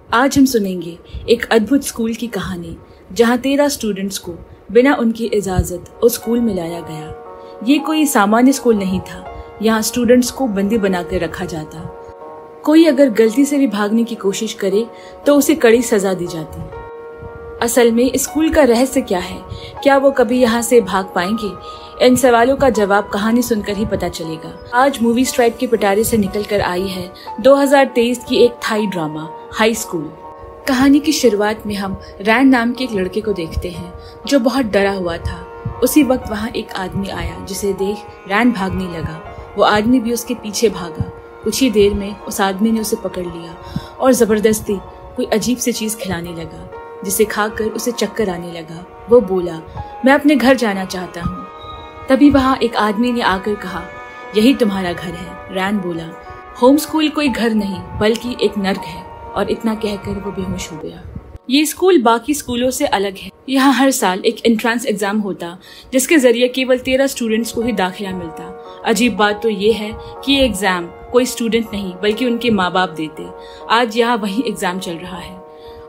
आज हम सुनेंगे एक अद्भुत स्कूल की कहानी जहां 13 स्टूडेंट्स को बिना उनकी इजाजत उस स्कूल में लाया गया। ये कोई सामान्य स्कूल नहीं था। यहाँ स्टूडेंट्स को बंदी बनाकर रखा जाता। कोई अगर गलती से भी भागने की कोशिश करे तो उसे कड़ी सजा दी जाती। असल में स्कूल का रहस्य क्या है? क्या वो कभी यहाँ से भाग पाएंगे? इन सवालों का जवाब कहानी सुनकर ही पता चलेगा। आज मूवी स्ट्राइप के पिटारे से निकलकर आई है 2023 की एक थाई ड्रामा हाई स्कूल। कहानी की शुरुआत में हम रैन नाम के एक लड़के को देखते हैं जो बहुत डरा हुआ था। उसी वक्त वहाँ एक आदमी आया जिसे देख रैन भागने लगा। वो आदमी भी उसके पीछे भागा। कुछ ही देर में उस आदमी ने उसे पकड़ लिया और जबरदस्ती कोई अजीब सी चीज खिलाने लगा जिसे खाकर उसे चक्कर आने लगा। वो बोला, मैं अपने घर जाना चाहता हूँ। तभी वहाँ एक आदमी ने आकर कहा, यही तुम्हारा घर है। रैन बोला, होम स्कूल कोई घर नहीं बल्कि एक नर्क है। और इतना कहकर वो बेहोश हो गया। ये स्कूल बाकी स्कूलों से अलग है। यहाँ हर साल एक एंट्रेंस एग्जाम होता जिसके जरिए केवल 13 स्टूडेंट्स को ही दाखिला मिलता। अजीब बात तो ये है कि ये एग्जाम कोई स्टूडेंट नहीं बल्कि उनके माँ बाप देते। आज यहाँ वही एग्जाम चल रहा है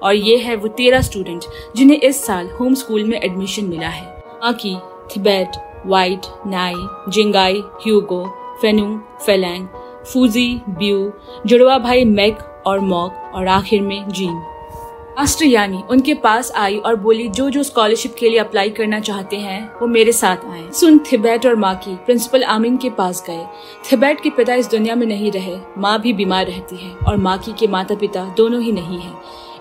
और ये है वो 13 स्टूडेंट जिन्हें इस साल होम स्कूल में एडमिशन मिला है। आकी, थिबेट, वाइट, नाई, जिंगाई, ह्यूगो, फेनु, फेलैंग, फूजी, ब्यू, जुड़वा भाई मैक और मॉक और आखिर में जीन। मास्टर यानी उनके पास आई और बोली, जो स्कॉलरशिप के लिए अप्लाई करना चाहते हैं वो मेरे साथ आए। सुन थिबेट और माकी प्रिंसिपल आमिन के पास गए। थिबेट के पिता इस दुनिया में नहीं रहे, माँ भी बीमार रहती है और माकी के माता पिता दोनों ही नहीं है,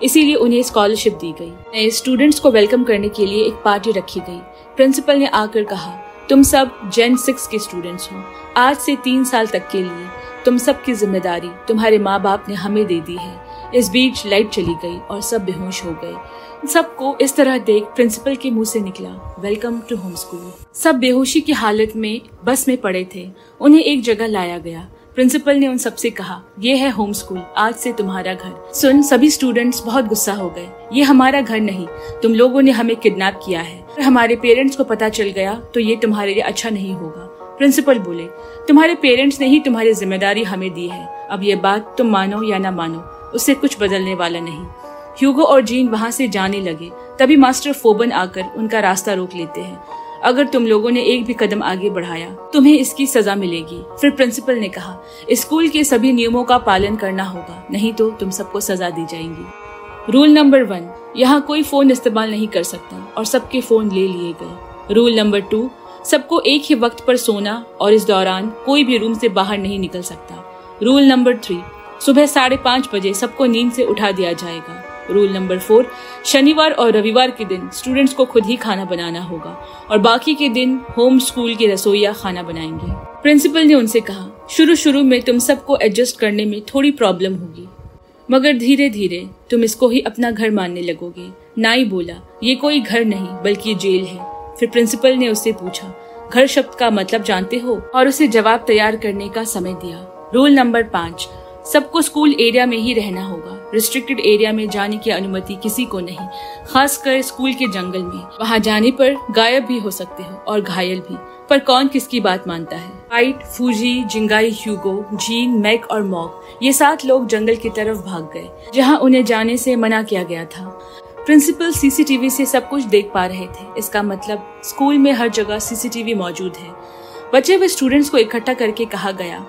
इसीलिए उन्हें स्कॉलरशिप दी गई। नए स्टूडेंट्स को वेलकम करने के लिए एक पार्टी रखी गई। प्रिंसिपल ने आकर कहा, तुम सब जेन 6 के स्टूडेंट्स हो। आज से 3 साल तक के लिए तुम सब की जिम्मेदारी तुम्हारे माँ बाप ने हमें दे दी है। इस बीच लाइट चली गई और सब बेहोश हो गए। सबको इस तरह देख प्रिंसिपल के मुंह से निकला, वेलकम टू होम स्कूल। सब बेहोशी की हालत में बस में पड़े थे। उन्हें एक जगह लाया गया। प्रिंसिपल ने उन सबसे कहा, ये है होम स्कूल, आज से तुम्हारा घर। सुन, सभी स्टूडेंट्स बहुत गुस्सा हो गए। ये हमारा घर नहीं, तुम लोगों ने हमें किडनैप किया है। अगर हमारे पेरेंट्स को पता चल गया तो ये तुम्हारे लिए अच्छा नहीं होगा। प्रिंसिपल बोले, तुम्हारे पेरेंट्स ने ही तुम्हारी जिम्मेदारी हमें दी है। अब ये बात तुम मानो या ना मानो, उससे कुछ बदलने वाला नहीं। ह्यूगो और जीन वहाँ से जाने लगे। तभी मास्टर फोबन आकर उनका रास्ता रोक लेते हैं। अगर तुम लोगों ने एक भी कदम आगे बढ़ाया तुम्हें इसकी सजा मिलेगी। फिर प्रिंसिपल ने कहा, स्कूल के सभी नियमों का पालन करना होगा, नहीं तो तुम सबको सजा दी जाएगी। रूल नंबर 1, यहाँ कोई फोन इस्तेमाल नहीं कर सकता और सबके फोन ले लिए गए। रूल नंबर 2, सबको एक ही वक्त पर सोना और इस दौरान कोई भी रूम से बाहर नहीं निकल सकता। रूल नंबर 3, सुबह 5:30 बजे सबको नींद से उठा दिया जाएगा। रूल नंबर 4, शनिवार और रविवार के दिन स्टूडेंट्स को खुद ही खाना बनाना होगा और बाकी के दिन होम स्कूल के रसोइया खाना बनाएंगे। प्रिंसिपल ने उनसे कहा, शुरू में तुम सबको एडजस्ट करने में थोड़ी प्रॉब्लम होगी, मगर धीरे धीरे तुम इसको ही अपना घर मानने लगोगे। नाई बोला, ये कोई घर नहीं बल्कि जेल है। फिर प्रिंसिपल ने उससे पूछा, घर शब्द का मतलब जानते हो? और उसे जवाब तैयार करने का समय दिया। रूल नंबर 5, सबको स्कूल एरिया में ही रहना होगा। रिस्ट्रिक्टेड एरिया में जाने की अनुमति किसी को नहीं, खासकर स्कूल के जंगल में। वहाँ जाने पर गायब भी हो सकते हो और घायल भी, पर कौन किसकी बात मानता है? वाइट, फूजी, जिंगाई, ह्यूगो, जीन, मैक और मॉक, ये 7 लोग जंगल की तरफ भाग गए जहाँ उन्हें जाने से मना किया गया था। प्रिंसिपल सीसीटीवी से सब कुछ देख पा रहे थे। इसका मतलब स्कूल में हर जगह सीसीटीवी मौजूद है। बचे हुए स्टूडेंट्स को इकट्ठा करके कहा गया,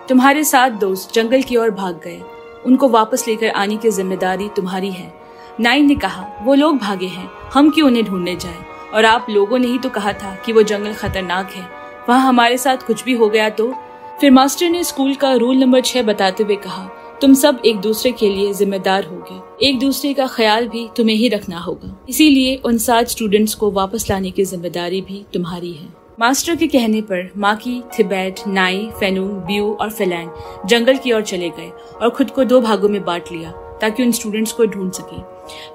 तुम्हारे 7 दोस्त जंगल की ओर भाग गए, उनको वापस लेकर आने की जिम्मेदारी तुम्हारी है। नाइन ने कहा, वो लोग भागे हैं, हम क्यों उन्हें ढूंढने जाएं? और आप लोगों ने ही तो कहा था कि वो जंगल खतरनाक है, वहाँ हमारे साथ कुछ भी हो गया तो? फिर मास्टर ने स्कूल का रूल नंबर 6 बताते हुए कहा, तुम सब एक दूसरे के लिए जिम्मेदार होगे, एक दूसरे का ख्याल भी तुम्हें ही रखना होगा। इसीलिए उन 7 स्टूडेंट्स को वापस लाने की जिम्मेदारी भी तुम्हारी है। मास्टर के कहने पर माकी, थिबेट, नाई, फेनु, ब्यू और फेलैंग जंगल की ओर चले गए और खुद को 2 भागों में बांट लिया ताकि उन स्टूडेंट्स को ढूंढ सके।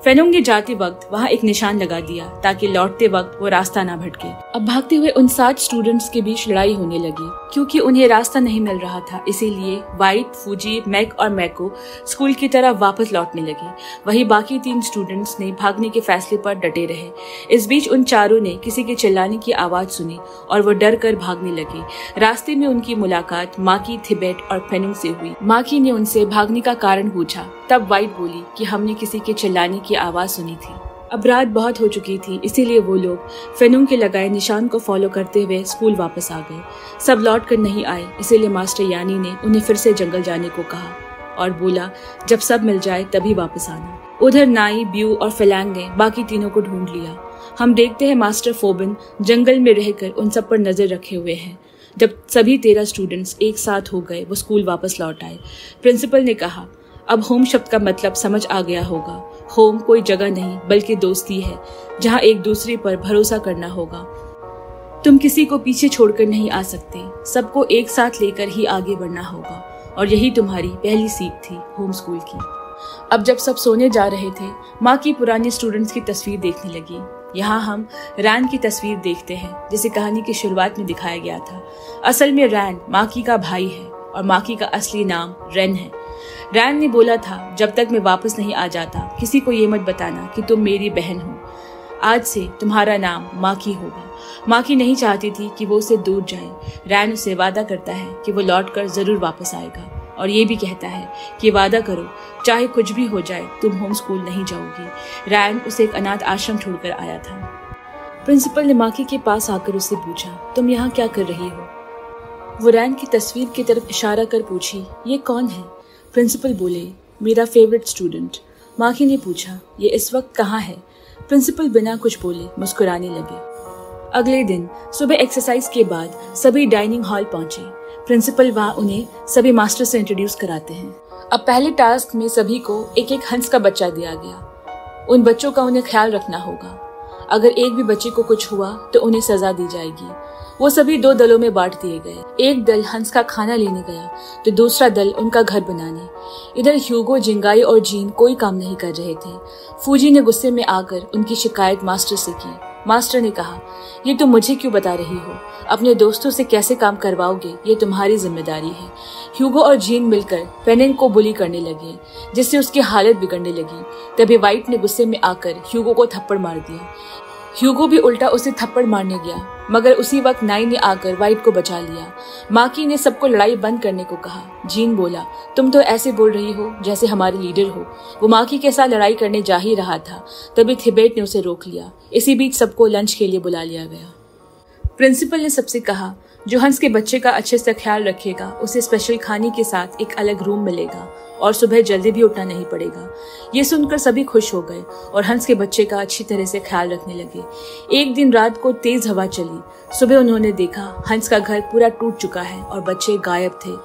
फेनुंग ने जाते वक्त वहाँ एक निशान लगा दिया ताकि लौटते वक्त वो रास्ता ना भटके। अब भागते हुए उन 7 स्टूडेंट्स के बीच लड़ाई होने लगी। क्योंकि उन्हें रास्ता नहीं मिल रहा था, इसीलिए वाइट, फूजी, मैक और मैको स्कूल की तरफ वापस लौटने लगे। वहीं बाकी 3 स्टूडेंट्स ने भागने के फैसले पर डटे रहे। इस बीच उन चारों ने किसी के चिल्लाने की आवाज सुनी और वो डर कर भागने लगे। रास्ते में उनकी मुलाकात माकी, थिबेट और फेनुंग से हुई। माकी ने उनसे भागने का कारण पूछा। तब वाइट बोली कि हमने किसी के चिल्लाने की आवाज सुनी थी। अब रात बहुत हो चुकी थी, इसीलिए वो लोग फेनुंग के लगाए निशान को फॉलो करते हुए स्कूल वापस आ गए। सब लौट कर नहीं आए, इसीलिए मास्टर यानी ने उन्हें फिर से जंगल जाने को कहा और बोला जब सब मिल जाए तभी वापस आना। उधर नाई, ब्यू और फेलांग ने बाकी तीनों को ढूंढ लिया। हम देखते हैं मास्टर फोबिन जंगल में रहकर उन सब पर नजर रखे हुए हैं। जब सभी 13 स्टूडेंट्स एक साथ हो गए वो स्कूल वापस लौट आए। प्रिंसिपल ने कहा अब होम शब्द का मतलब समझ आ गया होगा। होम कोई जगह नहीं बल्कि दोस्ती है जहाँ एक दूसरे पर भरोसा करना होगा। तुम किसी को पीछे छोड़कर नहीं आ सकते, सबको एक साथ लेकर ही आगे बढ़ना होगा। और यही तुम्हारी पहली सीख थी होम स्कूल की। अब जब सब सोने जा रहे थे, माँ की पुरानी स्टूडेंट्स की तस्वीर देखने लगी। यहाँ हम रैन की तस्वीर देखते हैं जिसे कहानी की शुरुआत में दिखाया गया था। असल में रैन माकी का भाई है और माकी का असली नाम रेन है। रैन ने बोला था जब तक मैं वापस नहीं आ जाता किसी को ये मत बताना कि तुम मेरी बहन हो। आज से तुम्हारा नाम माकी होगा। माकी नहीं चाहती थी कि वो उसे दूर जाए। रैन उसे वादा करता है कि वो लौटकर जरूर वापस आएगा और ये भी कहता है कि वादा करो चाहे कुछ भी हो जाए तुम होम स्कूल नहीं जाओगी। रैन उसे एक अनाथ आश्रम छोड़कर आया था। प्रिंसिपल ने माकी के पास आकर उससे पूछा तुम यहाँ क्या कर रही हो। वो रैन की तस्वीर की तरफ इशारा कर पूछी ये कौन है। प्रिंसिपल बोले मेरा फेवरेट स्टूडेंट। माकी ने पूछा ये इस वक्त कहाँ है। प्रिंसिपल बिना कुछ बोले मुस्कुराने लगे। अगले दिन सुबह एक्सरसाइज के बाद सभी डाइनिंग हॉल पहुंचे। प्रिंसिपल वहाँ उन्हें सभी मास्टर से इंट्रोड्यूस कराते हैं। अब पहले टास्क में सभी को एक एक हंस का बच्चा दिया गया। उन बच्चों का उन्हें ख्याल रखना होगा। अगर एक भी बच्चे को कुछ हुआ तो उन्हें सजा दी जाएगी। वो सभी 2 दलों में बांट दिए गए। एक दल हंस का खाना लेने गया तो दूसरा दल उनका घर बनाने। इधर ह्यूगो, जिंगाई और जीन कोई काम नहीं कर रहे थे। फूजी ने गुस्से में आकर उनकी शिकायत मास्टर से की। मास्टर ने कहा ये तुम मुझे क्यों बता रही हो, अपने दोस्तों से कैसे काम करवाओगे ये तुम्हारी जिम्मेदारी है। ह्यूगो और जीन मिलकर फेनिंग को बुली करने लगे जिससे उसकी हालत बिगड़ने लगी। तभी वाइट ने गुस्से में आकर ह्यूगो को थप्पड़ मार दिया। ह्यूगो भी उल्टा उसे थप्पड़ मारने गया मगर उसी वक्त नाई ने आकर वाइट को बचा लिया। माकी ने सबको लड़ाई बंद करने को कहा। जीन बोला तुम तो ऐसे बोल रही हो जैसे हमारे लीडर हो। वो माकी के साथ लड़ाई करने जा ही रहा था तभी थिबेट ने उसे रोक लिया। इसी बीच सबको लंच के लिए बुला लिया गया। प्रिंसिपल ने सबसे कहा जो हंस के बच्चे का अच्छे से ख्याल रखेगा उसे स्पेशल खाने के साथ एक अलग रूम मिलेगा और सुबह जल्दी भी उठना नहीं पड़ेगा। ये सुनकर सभी खुश हो गए और हंस के बच्चे का अच्छी तरह से ख्याल रखने लगे। एक दिन रात को तेज हवा चली। सुबह उन्होंने देखा हंस का घर पूरा टूट चुका है और बच्चे गायब थे।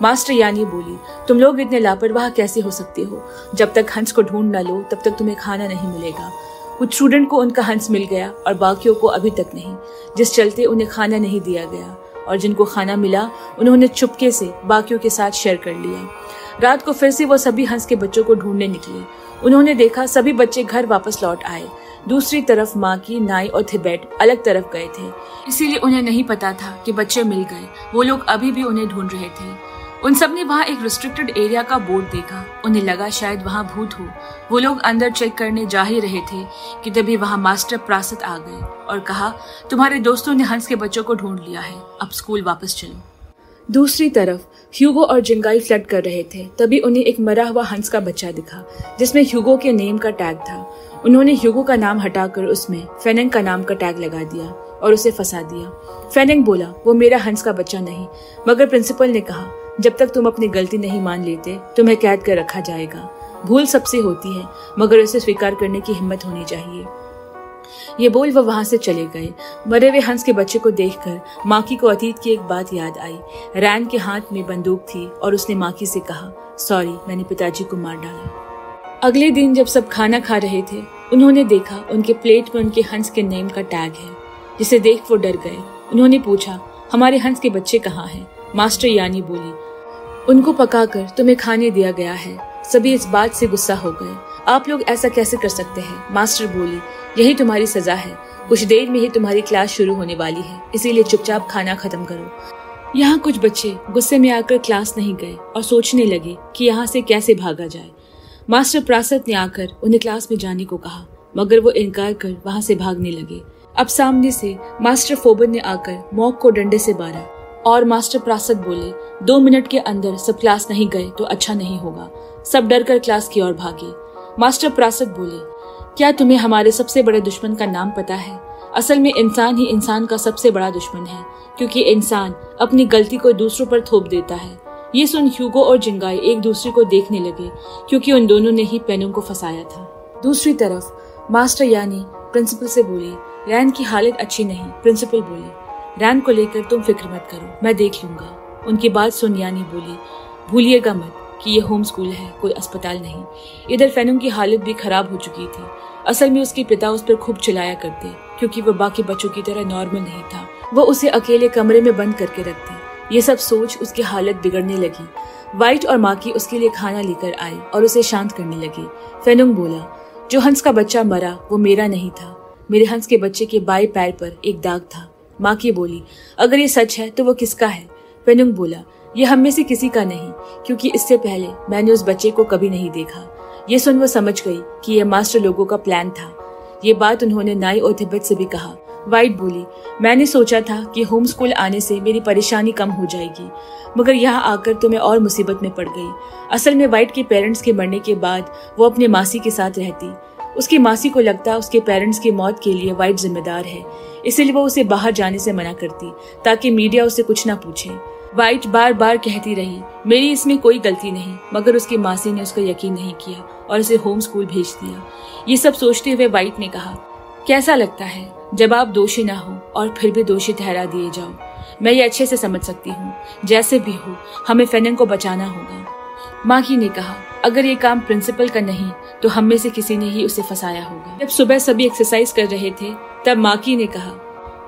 मास्टर यानी बोली तुम लोग इतने लापरवाह कैसे हो सकते हो, जब तक हंस को ढूंढ न लो तब तक तुम्हें खाना नहीं मिलेगा। कुछ स्टूडेंट को उनका हंस मिल गया और बाकियों को अभी तक नहीं, जिस चलते उन्हें खाना नहीं दिया गया और जिनको खाना मिला उन्होंने चुपके से बाकियों के साथ शेयर कर लिया। रात को फिर से वो सभी हंस के बच्चों को ढूंढने निकले। उन्होंने देखा सभी बच्चे घर वापस लौट आए। दूसरी तरफ माकी, नाई और थिबेट अलग तरफ गए थे, इसीलिए उन्हें नहीं पता था कि बच्चे मिल गए। वो लोग अभी भी उन्हें ढूंढ रहे थे। उन सब ने वहाँ एक रिस्ट्रिक्टेड एरिया का बोर्ड देखा। उन्हें लगा शायद वहाँ भूत हो। वो लोग अंदर चेक करने जा ही रहे थे कि तभी वहाँ मास्टर प्रासत आ गए और कहा तुम्हारे दोस्तों ने हंस के बच्चों को ढूंढ लिया है, अब स्कूल वापस चलो। दूसरी तरफ ह्यूगो और जिंगाई फ्लड कर रहे थे। तभी उन्हें एक मरा हुआ हंस का बच्चा दिखा जिसमें ह्यूगो के नेम का टैग था। उन्होंने ह्यूगो का नाम हटाकर उसमें फेनिंग का नाम का टैग लगा दिया और उसे फंसा दिया। फेनिंग बोला वो मेरा हंस का बच्चा नहीं, मगर प्रिंसिपल ने कहा जब तक तुम अपनी गलती नहीं मान लेते तुम्हें कैद कर रखा जाएगा। भूल सबसे होती है मगर उसे स्वीकार करने की हिम्मत होनी चाहिए। ये बोल वो वहां से चले गए। मरे हुए हंस के बच्चे को देखकर माकी को अतीत की एक बात याद आई। रैन के हाथ में बंदूक थी और उसने माकी से कहा सॉरी मैंने पिताजी को मार डाला। अगले दिन जब सब खाना खा रहे थे उन्होंने देखा उनके प्लेट में उनके हंस के नेम का टैग है, जिसे देख वो डर गए। उन्होंने पूछा हमारे हंस के बच्चे कहाँ हैं? मास्टर यानी बोली उनको पकाकर तुम्हें खाने दिया गया है। सभी इस बात से गुस्सा हो गए। आप लोग ऐसा कैसे कर सकते हैं? मास्टर बोली, यही तुम्हारी सजा है। कुछ देर में ही तुम्हारी क्लास शुरू होने वाली है, इसीलिए चुपचाप खाना खत्म करो। यहाँ कुछ बच्चे गुस्से में आकर क्लास नहीं गए और सोचने लगे कि यहाँ से कैसे भागा जाए। मास्टर प्रासद ने आकर उन्हें क्लास में जाने को कहा, मगर वो इनकार कर वहाँ से भागने लगे। अब सामने से मास्टर फोबन ने आकर मॉक को डंडे से मारा और मास्टर प्रासद बोले, 2 मिनट के अंदर सब क्लास नहीं गए तो अच्छा नहीं होगा। सब डर कर क्लास की ओर भागे। मास्टर प्रासद बोले, क्या तुम्हें हमारे सबसे बड़े दुश्मन का नाम पता है? असल में इंसान ही इंसान का सबसे बड़ा दुश्मन है, क्योंकि इंसान अपनी गलती को दूसरों पर थोप देता है। ये सुन ह्यूगो और जिंगाई एक दूसरे को देखने लगे, क्योंकि उन दोनों ने ही पेनुंग को फंसाया था। दूसरी तरफ मास्टर यानी प्रिंसिपल से बोले, रैन की हालत अच्छी नहीं। प्रिंसिपल बोले, रैन को लेकर तुम फिक्र मत करो, मैं देख लूंगा। उनकी बात सुन यानी बोली, भूलिएगा मत कि ये होम स्कूल है, कोई अस्पताल नहीं। इधर फेनुंग की हालत भी खराब हो चुकी थी। असल में उसके पिता उस पर खूब चिल्लाया करते, क्योंकि वो बाकी बच्चों की तरह नॉर्मल नहीं था। वो उसे अकेले कमरे में बंद करके रखते। ये सब सोच उसकी हालत बिगड़ने लगी। वाइट और माकी उसके लिए खाना लेकर आए और उसे शांत करने लगे। फेनुंग बोला, जो हंस का बच्चा मरा वो मेरा नहीं था, मेरे हंस के बच्चे के बाएं पैर पर एक दाग था। माकी बोली, अगर ये सच है तो वो किसका है? फेनुंग बोला, ये हम में से किसी का नहीं, क्योंकि इससे पहले मैंने उस बच्चे को कभी नहीं देखा। ये सुन वो समझ गई कि यह मास्टर लोगों का प्लान था। ये बात उन्होंने नाई और तिब्बत से भी कहा। वाइट बोली, मैंने सोचा था कि होम स्कूल आने से मेरी परेशानी कम हो जाएगी, मगर यहाँ आकर तो मैं और मुसीबत में पड़ गई। असल में वाइट के पेरेंट्स के मरने के बाद वो अपने मासी के साथ रहती। उसकी मासी को लगता उसके पेरेंट्स की मौत के लिए वाइट जिम्मेदार है, इसलिए वो उसे बाहर जाने से मना करती ताकि मीडिया उसे कुछ ना पूछे। वाइट बार बार कहती रही, मेरी इसमें कोई गलती नहीं, मगर उसकी मासी ने उसका यकीन नहीं किया और उसे होम स्कूल भेज दिया। ये सब सोचते हुए वाइट ने कहा, कैसा लगता है जब आप दोषी ना हो और फिर भी दोषी ठहरा दिए जाओ? मैं ये अच्छे से समझ सकती हूँ। जैसे भी हो, हमें फेनुंग को बचाना होगा। माकी ने कहा, अगर ये काम प्रिंसिपल का नहीं तो हम में से किसी ने ही उसे फंसाया होगा। जब सुबह सभी एक्सरसाइज कर रहे थे तब माकी ने कहा,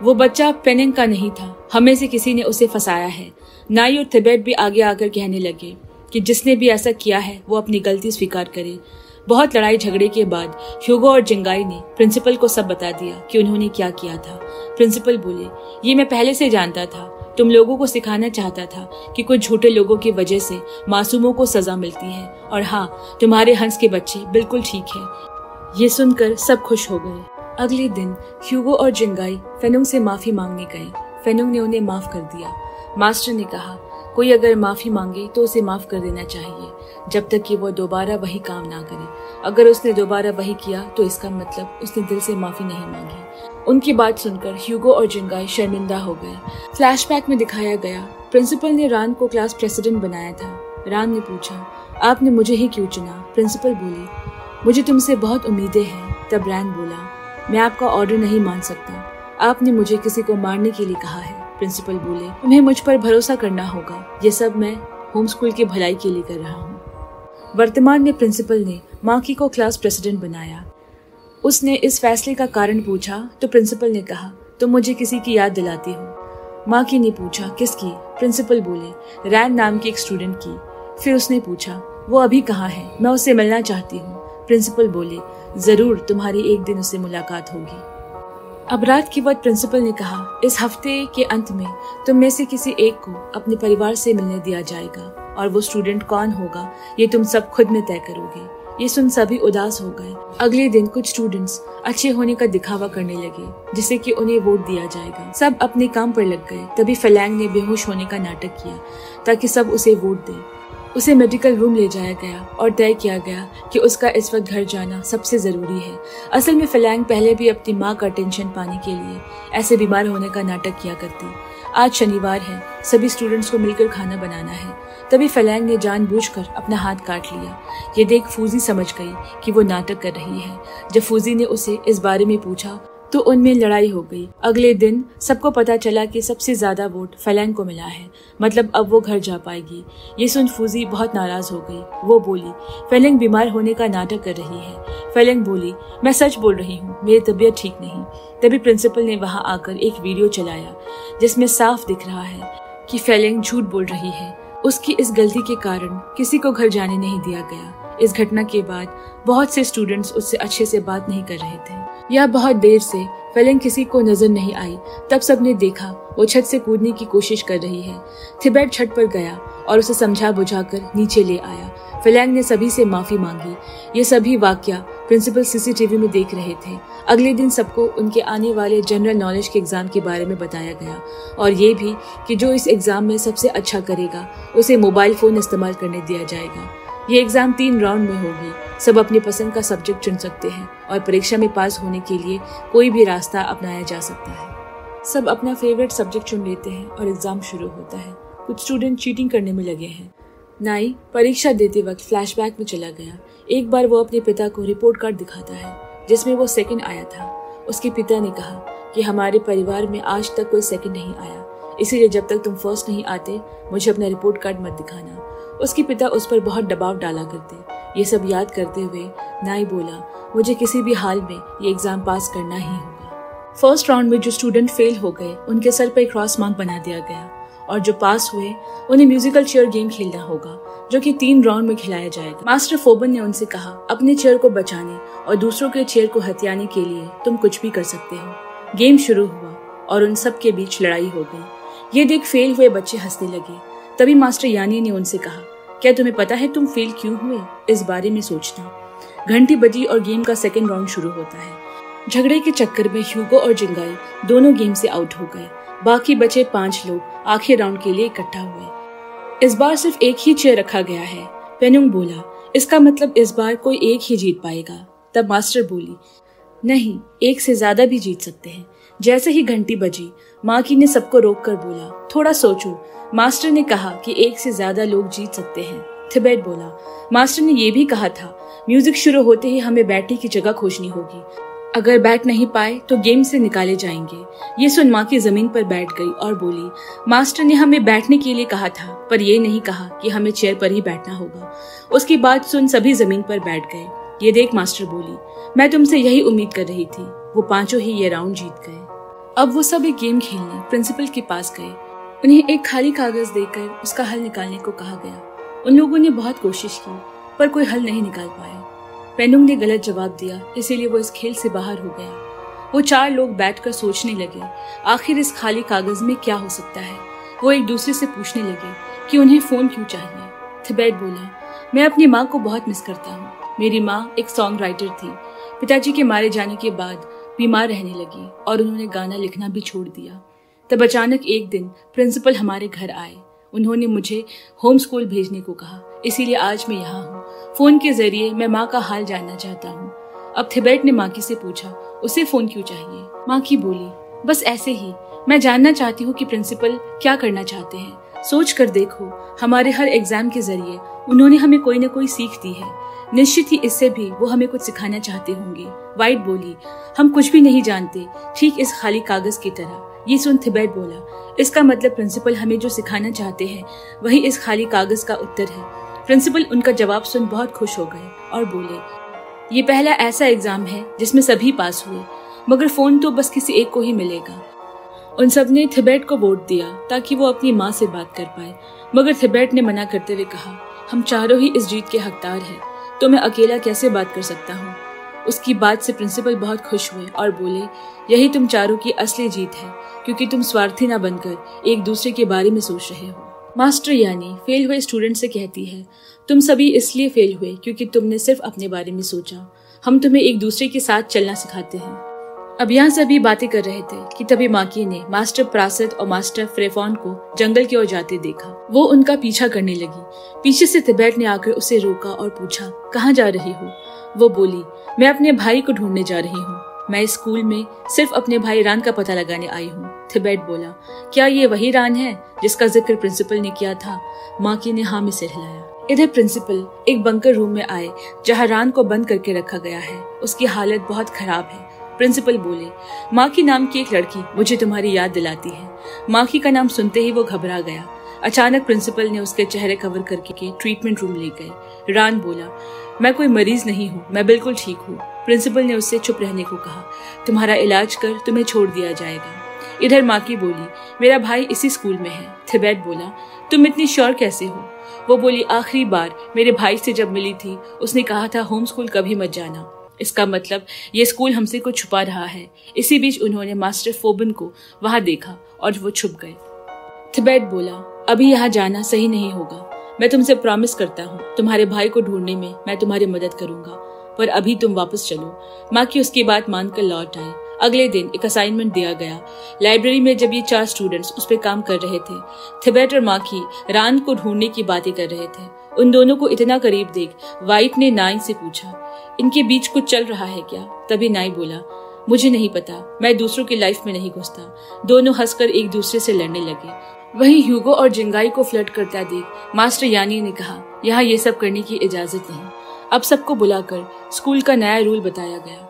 वो बच्चा फेनुंग का नहीं था, हमें से किसी ने उसे फंसाया है। नाई और तिब्बत भी आगे आकर कहने लगे कि जिसने भी ऐसा किया है वो अपनी गलती स्वीकार करे। बहुत लड़ाई झगड़े के बाद ह्यूगो और जिंगाई ने प्रिंसिपल को सब बता दिया कि उन्होंने क्या किया था। प्रिंसिपल बोले, ये मैं पहले से जानता था। तुम लोगों को सिखाना चाहता था कि कुछ झूठे लोगों की वजह से मासूमों को सजा मिलती है, और हाँ, तुम्हारे हंस के बच्चे बिल्कुल ठीक है। ये सुनकर सब खुश हो गए। अगले दिन ह्यूगो और जिंगाई फेनुंग से माफी मांगने गए। फेनुंग ने उन्हें माफ कर दिया। मास्टर ने कहा, कोई अगर माफी मांगे तो उसे माफ कर देना चाहिए, जब तक कि वो दोबारा वही काम ना करे। अगर उसने दोबारा वही किया तो इसका मतलब उसने दिल से माफी नहीं मांगी। उनकी बात सुनकर ह्यूगो और जिंगाई शर्मिंदा हो गए। फ्लैशबैक में दिखाया गया, प्रिंसिपल ने रान को क्लास प्रेसिडेंट बनाया था। रान ने पूछा, आपने मुझे ही क्यों चुना? प्रिंसिपल बोली, मुझे तुमसे बहुत उम्मीदें हैं। तब रान बोला, मैं आपका ऑर्डर नहीं मान सकता, आपने मुझे किसी को मारने के लिए कहा है। प्रिंसिपल बोले, तुम्हें मुझ पर भरोसा करना होगा, ये सब मैं होम स्कूल की भलाई के लिए कर रहा हूँ। वर्तमान में प्रिंसिपल ने माकी को क्लास प्रेसिडेंट बनाया। उसने इस फैसले का कारण पूछा तो प्रिंसिपल ने कहा, तुम मुझे किसी की याद दिलाती हो। माकी ने पूछा, किसकी? प्रिंसिपल बोले, रैन नाम की एक स्टूडेंट की। फिर उसने पूछा, वो अभी कहाँ है? मैं उससे मिलना चाहती हूँ। प्रिंसिपल बोले, जरूर, तुम्हारी एक दिन उससे मुलाकात होगी। अब रात के वक्त प्रिंसिपल ने कहा, इस हफ्ते के अंत में तुम में से किसी एक को अपने परिवार से मिलने दिया जाएगा, और वो स्टूडेंट कौन होगा ये तुम सब खुद में तय करोगे। ये सुन सभी उदास हो गए। अगले दिन कुछ स्टूडेंट्स अच्छे होने का दिखावा करने लगे, जिससे कि उन्हें वोट दिया जाएगा। सब अपने काम पर लग गए। तभी फेलैंग ने बेहोश होने का नाटक किया ताकि सब उसे वोट दें। उसे मेडिकल रूम ले जाया गया और तय किया गया कि उसका इस वक्त घर जाना सबसे जरूरी है। असल में फेलैंग पहले भी अपनी माँ का टेंशन पाने के लिए ऐसे बीमार होने का नाटक किया करती। आज शनिवार है, सभी स्टूडेंट्स को मिलकर खाना बनाना है। तभी फेलैंग ने जानबूझकर अपना हाथ काट लिया। ये देख फूजी समझ गई कि वो नाटक कर रही है। जब फूजी ने उसे इस बारे में पूछा तो उनमें लड़ाई हो गई। अगले दिन सबको पता चला कि सबसे ज्यादा वोट फेलैंग को मिला है, मतलब अब वो घर जा पाएगी। ये सुन फूजी बहुत नाराज हो गई। वो बोली, फेलैंग बीमार होने का नाटक कर रही है। फेलैंग बोली, मैं सच बोल रही हूँ, मेरी तबीयत ठीक नहीं। तभी प्रिंसिपल ने वहाँ आकर एक वीडियो चलाया जिसमें साफ दिख रहा है कि फेलैंग झूठ बोल रही है। उसकी इस गलती के कारण किसी को घर जाने नहीं दिया गया। इस घटना के बाद बहुत से स्टूडेंट्स उससे अच्छे से बात नहीं कर रहे थे। यह बहुत देर से फेलिंग किसी को नजर नहीं आई। तब सबने देखा वो छत से कूदने की कोशिश कर रही है। थिबेट छत पर गया और उसे समझा बुझाकर नीचे ले आया। फेलिंग ने सभी से माफी मांगी। ये सभी वाकया प्रिंसिपल सीसीटीवी में देख रहे थे। अगले दिन सबको उनके आने वाले जनरल नॉलेज के एग्जाम के बारे में बताया गया और ये भी कि जो इस एग्जाम में सबसे अच्छा करेगा उसे मोबाइल फोन इस्तेमाल करने दिया जाएगा। ये एग्जाम 3 राउंड में होगी। सब अपनी पसंद का सब्जेक्ट चुन सकते हैं और परीक्षा में पास होने के लिए कोई भी रास्ता अपनाया जा सकता है। सब अपना फेवरेट सब्जेक्ट चुन लेते हैं और एग्जाम शुरू होता है। कुछ स्टूडेंट चीटिंग करने में लगे हैं। नाई परीक्षा देते वक्त फ्लैशबैक में चला गया। एक बार वो अपने पिता को रिपोर्ट कार्ड दिखाता है जिसमें वो सेकंड आया था। उसके पिता ने कहा कि हमारे परिवार में आज तक कोई सेकंड नहीं आया, इसीलिए जब तक तुम फर्स्ट नहीं आते मुझे अपना रिपोर्ट कार्ड मत दिखाना। उसके पिता उस पर बहुत दबाव डाला करते। ये सब याद करते हुए नाई बोला, मुझे किसी भी हाल में ये एग्जाम पास करना ही होगा। फर्स्ट राउंड में जो स्टूडेंट फेल हो गए उनके सर पर क्रॉस मार्क बना दिया गया और जो पास हुए उन्हें म्यूजिकल चेयर गेम खेलना होगा जो कि 3 राउंड में खिलाया जाएगा। मास्टर फोबन ने उनसे कहा, अपने चेयर को बचाने और दूसरों के चेयर को हथियाने के लिए तुम कुछ भी कर सकते हो। गेम शुरू हुआ और उन सब के बीच लड़ाई हो गई। ये देख फेल हुए बच्चे हंसने लगे। तभी मास्टर यानी ने उनसे कहा, क्या तुम्हें पता है तुम फेल क्यों हुए? इस बारे में सोचना। घंटी बजी और गेम का सेकेंड राउंड शुरू होता है। झगड़े के चक्कर में ह्यूगो और जिंगाई दोनों गेम से आउट हो गए। बाकी बचे 5 लोग आखिरी राउंड के लिए इकट्ठा हुए। इस बार सिर्फ एक ही चेयर रखा गया है। पेनुंग बोला, इसका मतलब इस बार कोई एक ही जीत पाएगा। तब मास्टर बोली, नहीं, एक से ज्यादा भी जीत सकते हैं। जैसे ही घंटी बजी माकी ने सबको रोककर बोला, थोड़ा सोचो। मास्टर ने कहा कि एक से ज्यादा लोग जीत सकते हैं। थिबेट बोला, मास्टर ने यह भी कहा था म्यूजिक शुरू होते ही हमें बैठने की जगह खोजनी होगी। अगर बैठ नहीं पाए तो गेम से निकाले जाएंगे। ये सुन माकी जमीन पर बैठ गई और बोली, मास्टर ने हमें बैठने के लिए कहा था पर ये नहीं कहा कि हमें चेयर पर ही बैठना होगा। उसकी बात सुन सभी जमीन पर बैठ गए। ये देख मास्टर बोली, मैं तुमसे यही उम्मीद कर रही थी। वो 5 ही ये राउंड जीत गए। अब वो सब एक गेम खेलने प्रिंसिपल के पास गए। उन्हें एक खाली कागज देकर उसका हल निकालने को कहा गया। उन लोगों ने बहुत कोशिश की पर कोई हल नहीं निकाल पाए। पेनुंग ने गलत जवाब दिया, इसीलिए वो इस खेल से बाहर हो गया। वो 4 लोग बैठकर सोचने लगे, आखिर इस खाली कागज में क्या हो सकता है। वो एक दूसरे से पूछने लगे कि उन्हें फोन क्यों चाहिए। थिबेट बोला, मैं अपनी माँ को बहुत मिस करता हूँ। मेरी माँ एक सॉन्ग राइटर थी। पिताजी के मारे जाने के बाद बीमार रहने लगी और उन्होंने गाना लिखना भी छोड़ दिया। तब अचानक एक दिन प्रिंसिपल हमारे घर आए। उन्होंने मुझे होम स्कूल भेजने को कहा, इसीलिए आज मैं यहाँ हूँ। फोन के जरिए मैं माँ का हाल जानना चाहता हूँ। अब थिबेट ने माकी से पूछा, उसे फोन क्यों चाहिए? माकी बोली, बस ऐसे ही। मैं जानना चाहती हूँ कि प्रिंसिपल क्या करना चाहते हैं। सोच कर देखो, हमारे हर एग्जाम के जरिए उन्होंने हमें कोई न कोई सीख दी है। निश्चित ही इससे भी वो हमें कुछ सिखाना चाहते होंगे। वाइट बोली, हम कुछ भी नहीं जानते, ठीक इस खाली कागज की तरह। ये सुन थिबेट बोला, इसका मतलब प्रिंसिपल हमें जो सिखाना चाहते हैं वही इस खाली कागज का उत्तर है। प्रिंसिपल उनका जवाब सुन बहुत खुश हो गए और बोले, ये पहला ऐसा एग्जाम है जिसमें सभी पास हुए, मगर फोन तो बस किसी एक को ही मिलेगा। उन सब ने थिबेट को वोट दिया ताकि वो अपनी माँ से बात कर पाए, मगर थिबेट ने मना करते हुए कहा, हम चारों ही इस जीत के हकदार हैं, तो मैं अकेला कैसे बात कर सकता हूँ। उसकी बात से प्रिंसिपल बहुत खुश हुए और बोले, यही तुम चारों की असली जीत है, क्योंकि तुम स्वार्थी न बनकर एक दूसरे के बारे में सोच रहे हो। मास्टर यानी फेल हुए स्टूडेंट से कहती है, तुम सभी इसलिए फेल हुए क्योंकि तुमने सिर्फ अपने बारे में सोचा। हम तुम्हें एक दूसरे के साथ चलना सिखाते हैं। अब यहाँ सभी बातें कर रहे थे कि तभी माकी ने मास्टर प्रासद और मास्टर फ्रेफॉन को जंगल की ओर जाते देखा। वो उनका पीछा करने लगी। पीछे से थिबेट ने आकर उसे रोका और पूछा, कहाँ जा रही हो? वो बोली, मैं अपने भाई को ढूंढने जा रही हूँ। मैं इस स्कूल में सिर्फ अपने भाई रान का पता लगाने आई हूँ। थिबेट बोला, क्या ये वही रान है जिसका जिक्र प्रिंसिपल ने किया था? माकी ने हाँ में सिर हिलाया। इधर प्रिंसिपल एक बंकर रूम में आए जहाँ रान को बंद करके रखा गया है। उसकी हालत बहुत खराब है। प्रिंसिपल बोले, माकी नाम की एक लड़की मुझे तुम्हारी याद दिलाती है। माकी का नाम सुनते ही वो घबरा गया। अचानक प्रिंसिपल ने उसके चेहरे कवर करके ट्रीटमेंट रूम ले गए। रान बोला, मैं कोई मरीज नहीं हूँ, मैं बिल्कुल ठीक हूँ। प्रिंसिपल ने उससे चुप रहने को कहा। तुम्हारा इलाज कर तुम्हें छोड़ दिया जाएगा। इधर माकी बोली, मेरा भाई इसी स्कूल में है। थिबेट बोला, तुम इतनी श्योर कैसे हो? वो बोली, आखिरी बार मेरे भाई से जब मिली थी उसने कहा था होम स्कूल कभी मत जाना। इसका मतलब ये स्कूल हमसे कुछ छुपा रहा है। इसी बीच उन्होंने मास्टर फोबन को वहां देखा और वो छुप गए। थिबेट बोला, अभी यहाँ जाना सही नहीं होगा। मैं तुमसे प्रॉमिस करता हूँ तुम्हारे भाई को ढूंढने में मैं तुम्हारी मदद करूंगा, पर अभी तुम वापस चलो। माकी उसकी बात मानकर लौट आए। अगले दिन एक असाइनमेंट दिया गया। लाइब्रेरी में जब ये 4 स्टूडेंट्स उस पर काम कर रहे थे, थिबेट और माकी रान को ढूंढने की बातें कर रहे थे। उन दोनों को इतना करीब देख वाइट ने नाई से पूछा, इनके बीच कुछ चल रहा है क्या? तभी नाई बोला, मुझे नहीं पता, मैं दूसरों की लाइफ में नहीं घुसता। दोनों हंसकर एक दूसरे से लड़ने लगे। वहीं ह्यूगो और जिंगाई को फ्लर्ट करता देख मास्टर यानी ने कहा, यहाँ ये सब करने की इजाजत नहीं। अब सबको बुलाकर स्कूल का नया रूल बताया गया,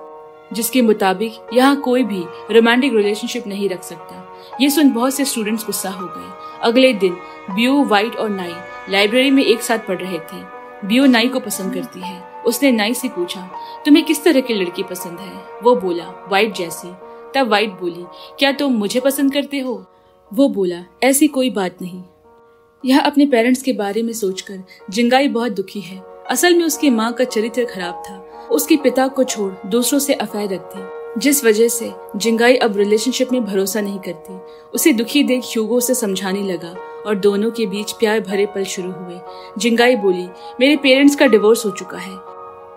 जिसके मुताबिक यहाँ कोई भी रोमांटिक रिलेशनशिप नहीं रख सकता। ये सुन बहुत से स्टूडेंट्स गुस्सा हो गए। अगले दिन बियो, वाइट और नाई लाइब्रेरी में एक साथ पढ़ रहे थे। बियो नाई को पसंद करती है। उसने नाई से पूछा, तुम्हें किस तरह की लड़की पसंद है? वो बोला, वाइट जैसी। तब वाइट बोली, क्या तुम मुझे पसंद करते हो? वो बोला, ऐसी कोई बात नहीं। यह अपने पेरेंट्स के बारे में सोचकर जिंगाई बहुत दुखी है। असल में उसकी माँ का चरित्र खराब था। उसके पिता को छोड़ दूसरों से अफेयर रखती, जिस वजह से जिंगाई अब रिलेशनशिप में भरोसा नहीं करती। उसे दुखी देख ह्यूगो उसे समझाने लगा और दोनों के बीच प्यार भरे पल शुरू हुए। जिंगाई बोली, मेरे पेरेंट्स का डिवोर्स हो चुका है।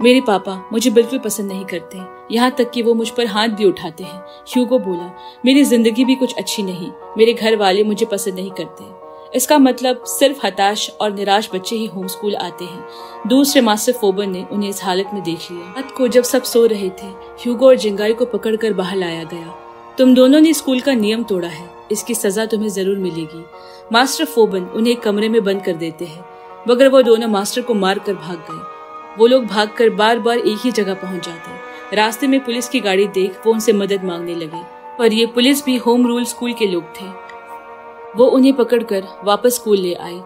मेरे पापा मुझे बिल्कुल पसंद नहीं करते, यहाँ तक कि वो मुझ पर हाथ भी उठाते हैं। ह्यूगो बोला, मेरी जिंदगी भी कुछ अच्छी नहीं, मेरे घर वाले मुझे पसंद नहीं करते। इसका मतलब सिर्फ हताश और निराश बच्चे ही होम स्कूल आते हैं। दूसरे मास्टर फोबन ने उन्हें इस हालत में देख लिया। रात को जब सब सो रहे थे, ह्यूगो और जिंगाई को पकड़कर बाहर लाया गया। तुम दोनों ने स्कूल का नियम तोड़ा है, इसकी सजा तुम्हें जरूर मिलेगी। मास्टर फोबन उन्हें एक कमरे में बंद कर देते हैं, मगर वो दोनों मास्टर को मार कर भाग गए। वो लोग भागकर बार बार एक ही जगह पहुंच जाते। रास्ते में पुलिस की गाड़ी देख वो उनसे मदद मांगने लगे, पर ये पुलिस भी होम रूल स्कूल के लोग थे। वो उन्हें पकड़कर वापस स्कूल ले आए।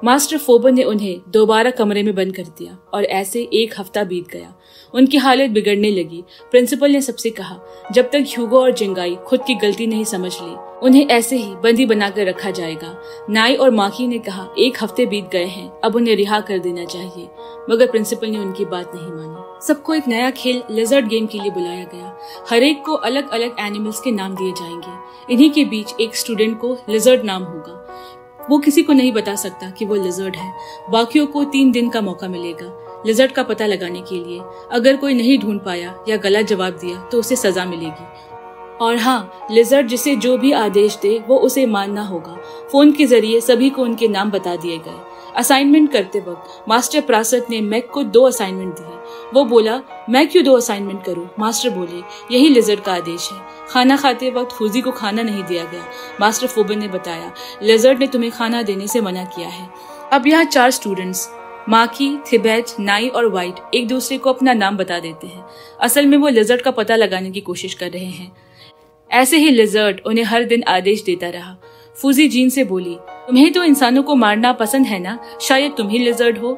मास्टर फोबन ने उन्हें दोबारा कमरे में बंद कर दिया और ऐसे एक हफ्ता बीत गया। उनकी हालत बिगड़ने लगी। प्रिंसिपल ने सबसे कहा, जब तक ह्यूगो और जिंगाई खुद की गलती नहीं समझ ली, उन्हें ऐसे ही बंदी बनाकर रखा जाएगा। नाई और माकी ने कहा, 1 हफ्ते बीत गए हैं, अब उन्हें रिहा कर देना चाहिए, मगर प्रिंसिपल ने उनकी बात नहीं मानी। सबको एक नया खेल लिजर्ड गेम के लिए बुलाया गया। हर एक को अलग अलग एनिमल्स के नाम दिए जाएंगे। इन्हीं के बीच एक स्टूडेंट को लिजर्ड नाम होगा। वो किसी को नहीं बता सकता कि वो लिजर्ड है। बाकियों को 3 दिन का मौका मिलेगा लिजर्ड का पता लगाने के लिए। अगर कोई नहीं ढूंढ पाया या गलत जवाब दिया तो उसे सजा मिलेगी। और हाँ, लिजर्ड जिसे जो भी आदेश दे वो उसे मानना होगा। फोन के जरिए सभी को उनके नाम बता दिए गए। असाइनमेंट करते वक्त मास्टर प्रासद ने मैक को 2 असाइनमेंट दिए। वो बोला, मैं क्यों 2 असाइनमेंट करूं? मास्टर बोले, यही लिजर्ड का आदेश है। खाना खाते वक्त फूजी को खाना नहीं दिया गया। मास्टर फोबन ने बताया, लिजर्ड ने तुम्हें खाना देने से मना किया है। अब यहाँ 4 स्टूडेंट्स माकी, थिबेट, नाई और वाइट एक दूसरे को अपना नाम बता देते हैं। असल में वो लिजर्ड का पता लगाने की कोशिश कर रहे हैं। ऐसे ही लिजर्ड उन्हें हर दिन आदेश देता रहा। फूजी जीन से बोली, तुम्हें तो इंसानों को मारना पसंद है ना, शायद तुम ही लिजर्ड हो।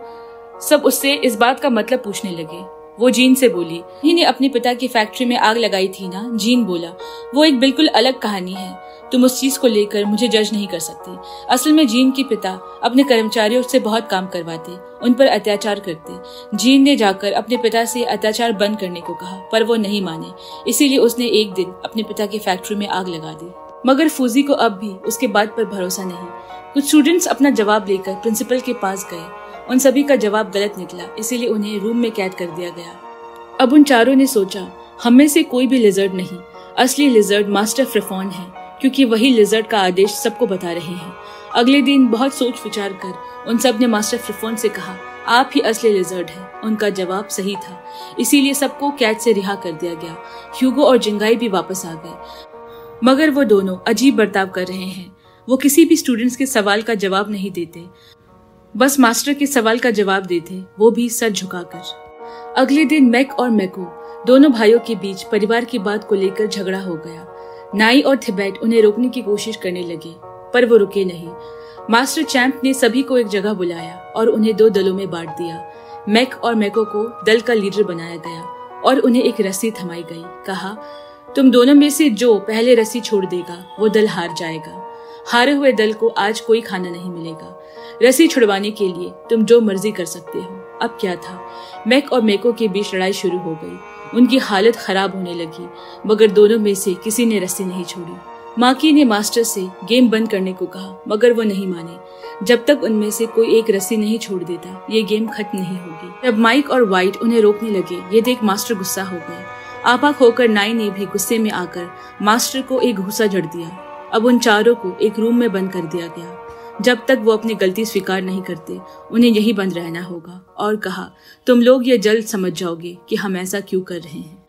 सब उससे इस बात का मतलब पूछने लगे। वो जीन से बोली, इन्हीं ने अपने पिता की फैक्ट्री में आग लगाई थी ना? जीन बोला, वो एक बिल्कुल अलग कहानी है, तुम उस चीज को लेकर मुझे जज नहीं कर सकती। असल में जीन के पिता अपने कर्मचारियों से बहुत काम करवाते, उन पर अत्याचार करते। जीन ने जाकर अपने पिता से अत्याचार बंद करने को कहा, पर वो नहीं माने। इसीलिए उसने एक दिन अपने पिता की फैक्ट्री में आग लगा दी। मगर फूजी को अब भी उसके बात पर भरोसा नहीं। कुछ स्टूडेंट्स अपना जवाब लेकर प्रिंसिपल के पास गए। उन सभी का जवाब गलत निकला, इसीलिए उन्हें रूम में कैद कर दिया गया। अब उन चारों ने सोचा, हम में से कोई भी लिजर्ड नहीं, असली लिजर्ड मास्टर फ्रिफॉन है, क्योंकि वही लिजर्ड का आदेश सबको बता रहे हैं। अगले दिन बहुत सोच विचार कर उन सब ने मास्टर फ्रिफॉन से कहा, आप ही असली लिजर्ड हैं। उनका जवाब सही था, इसीलिए सबको कैद से रिहा कर दिया गया। ह्यूगो और जिंगाई भी वापस आ गए, मगर वो दोनों अजीब बर्ताव कर रहे हैं। वो किसी भी स्टूडेंट्स के सवाल का जवाब नहीं देते, बस मास्टर के सवाल का जवाब देते, वो भी सर झुकाकर। अगले दिन मैक और मैको दोनों भाइयों के बीच परिवार की बात को लेकर झगड़ा हो गया। नाई और थिबेट उन्हें रोकने की कोशिश करने लगे, पर वो रुके नहीं। मास्टर चैंप ने सभी को एक जगह बुलाया और उन्हें 2 दलों में बांट दिया। मैक और मैको को दल का लीडर बनाया गया और उन्हें एक रस्सी थमाई गई। कहा, तुम दोनों में से जो पहले रस्सी छोड़ देगा वो दल हार जाएगा। हारे हुए दल को आज कोई खाना नहीं मिलेगा। रस्सी छुड़वाने के लिए तुम जो मर्जी कर सकते हो। अब क्या था, मैक और मेको के बीच लड़ाई शुरू हो गई। उनकी हालत खराब होने लगी, मगर दोनों में से किसी ने रस्सी नहीं छोड़ी। माकी ने मास्टर से गेम बंद करने को कहा, मगर वो नहीं माने। जब तक उनमें से कोई एक रस्सी नहीं छोड़ देता, ये गेम खत्म नहीं होगी। जब माइक और वाइट उन्हें रोकने लगे, ये देख मास्टर गुस्सा हो गए। आपा खोकर नाई ने भी गुस्से में आकर मास्टर को एक घूसा जड़ दिया। अब उन चारों को एक रूम में बंद कर दिया गया। जब तक वो अपनी गलती स्वीकार नहीं करते, उन्हें यही बंद रहना होगा। और कहा, तुम लोग ये जल्द समझ जाओगे कि हम ऐसा क्यों कर रहे हैं।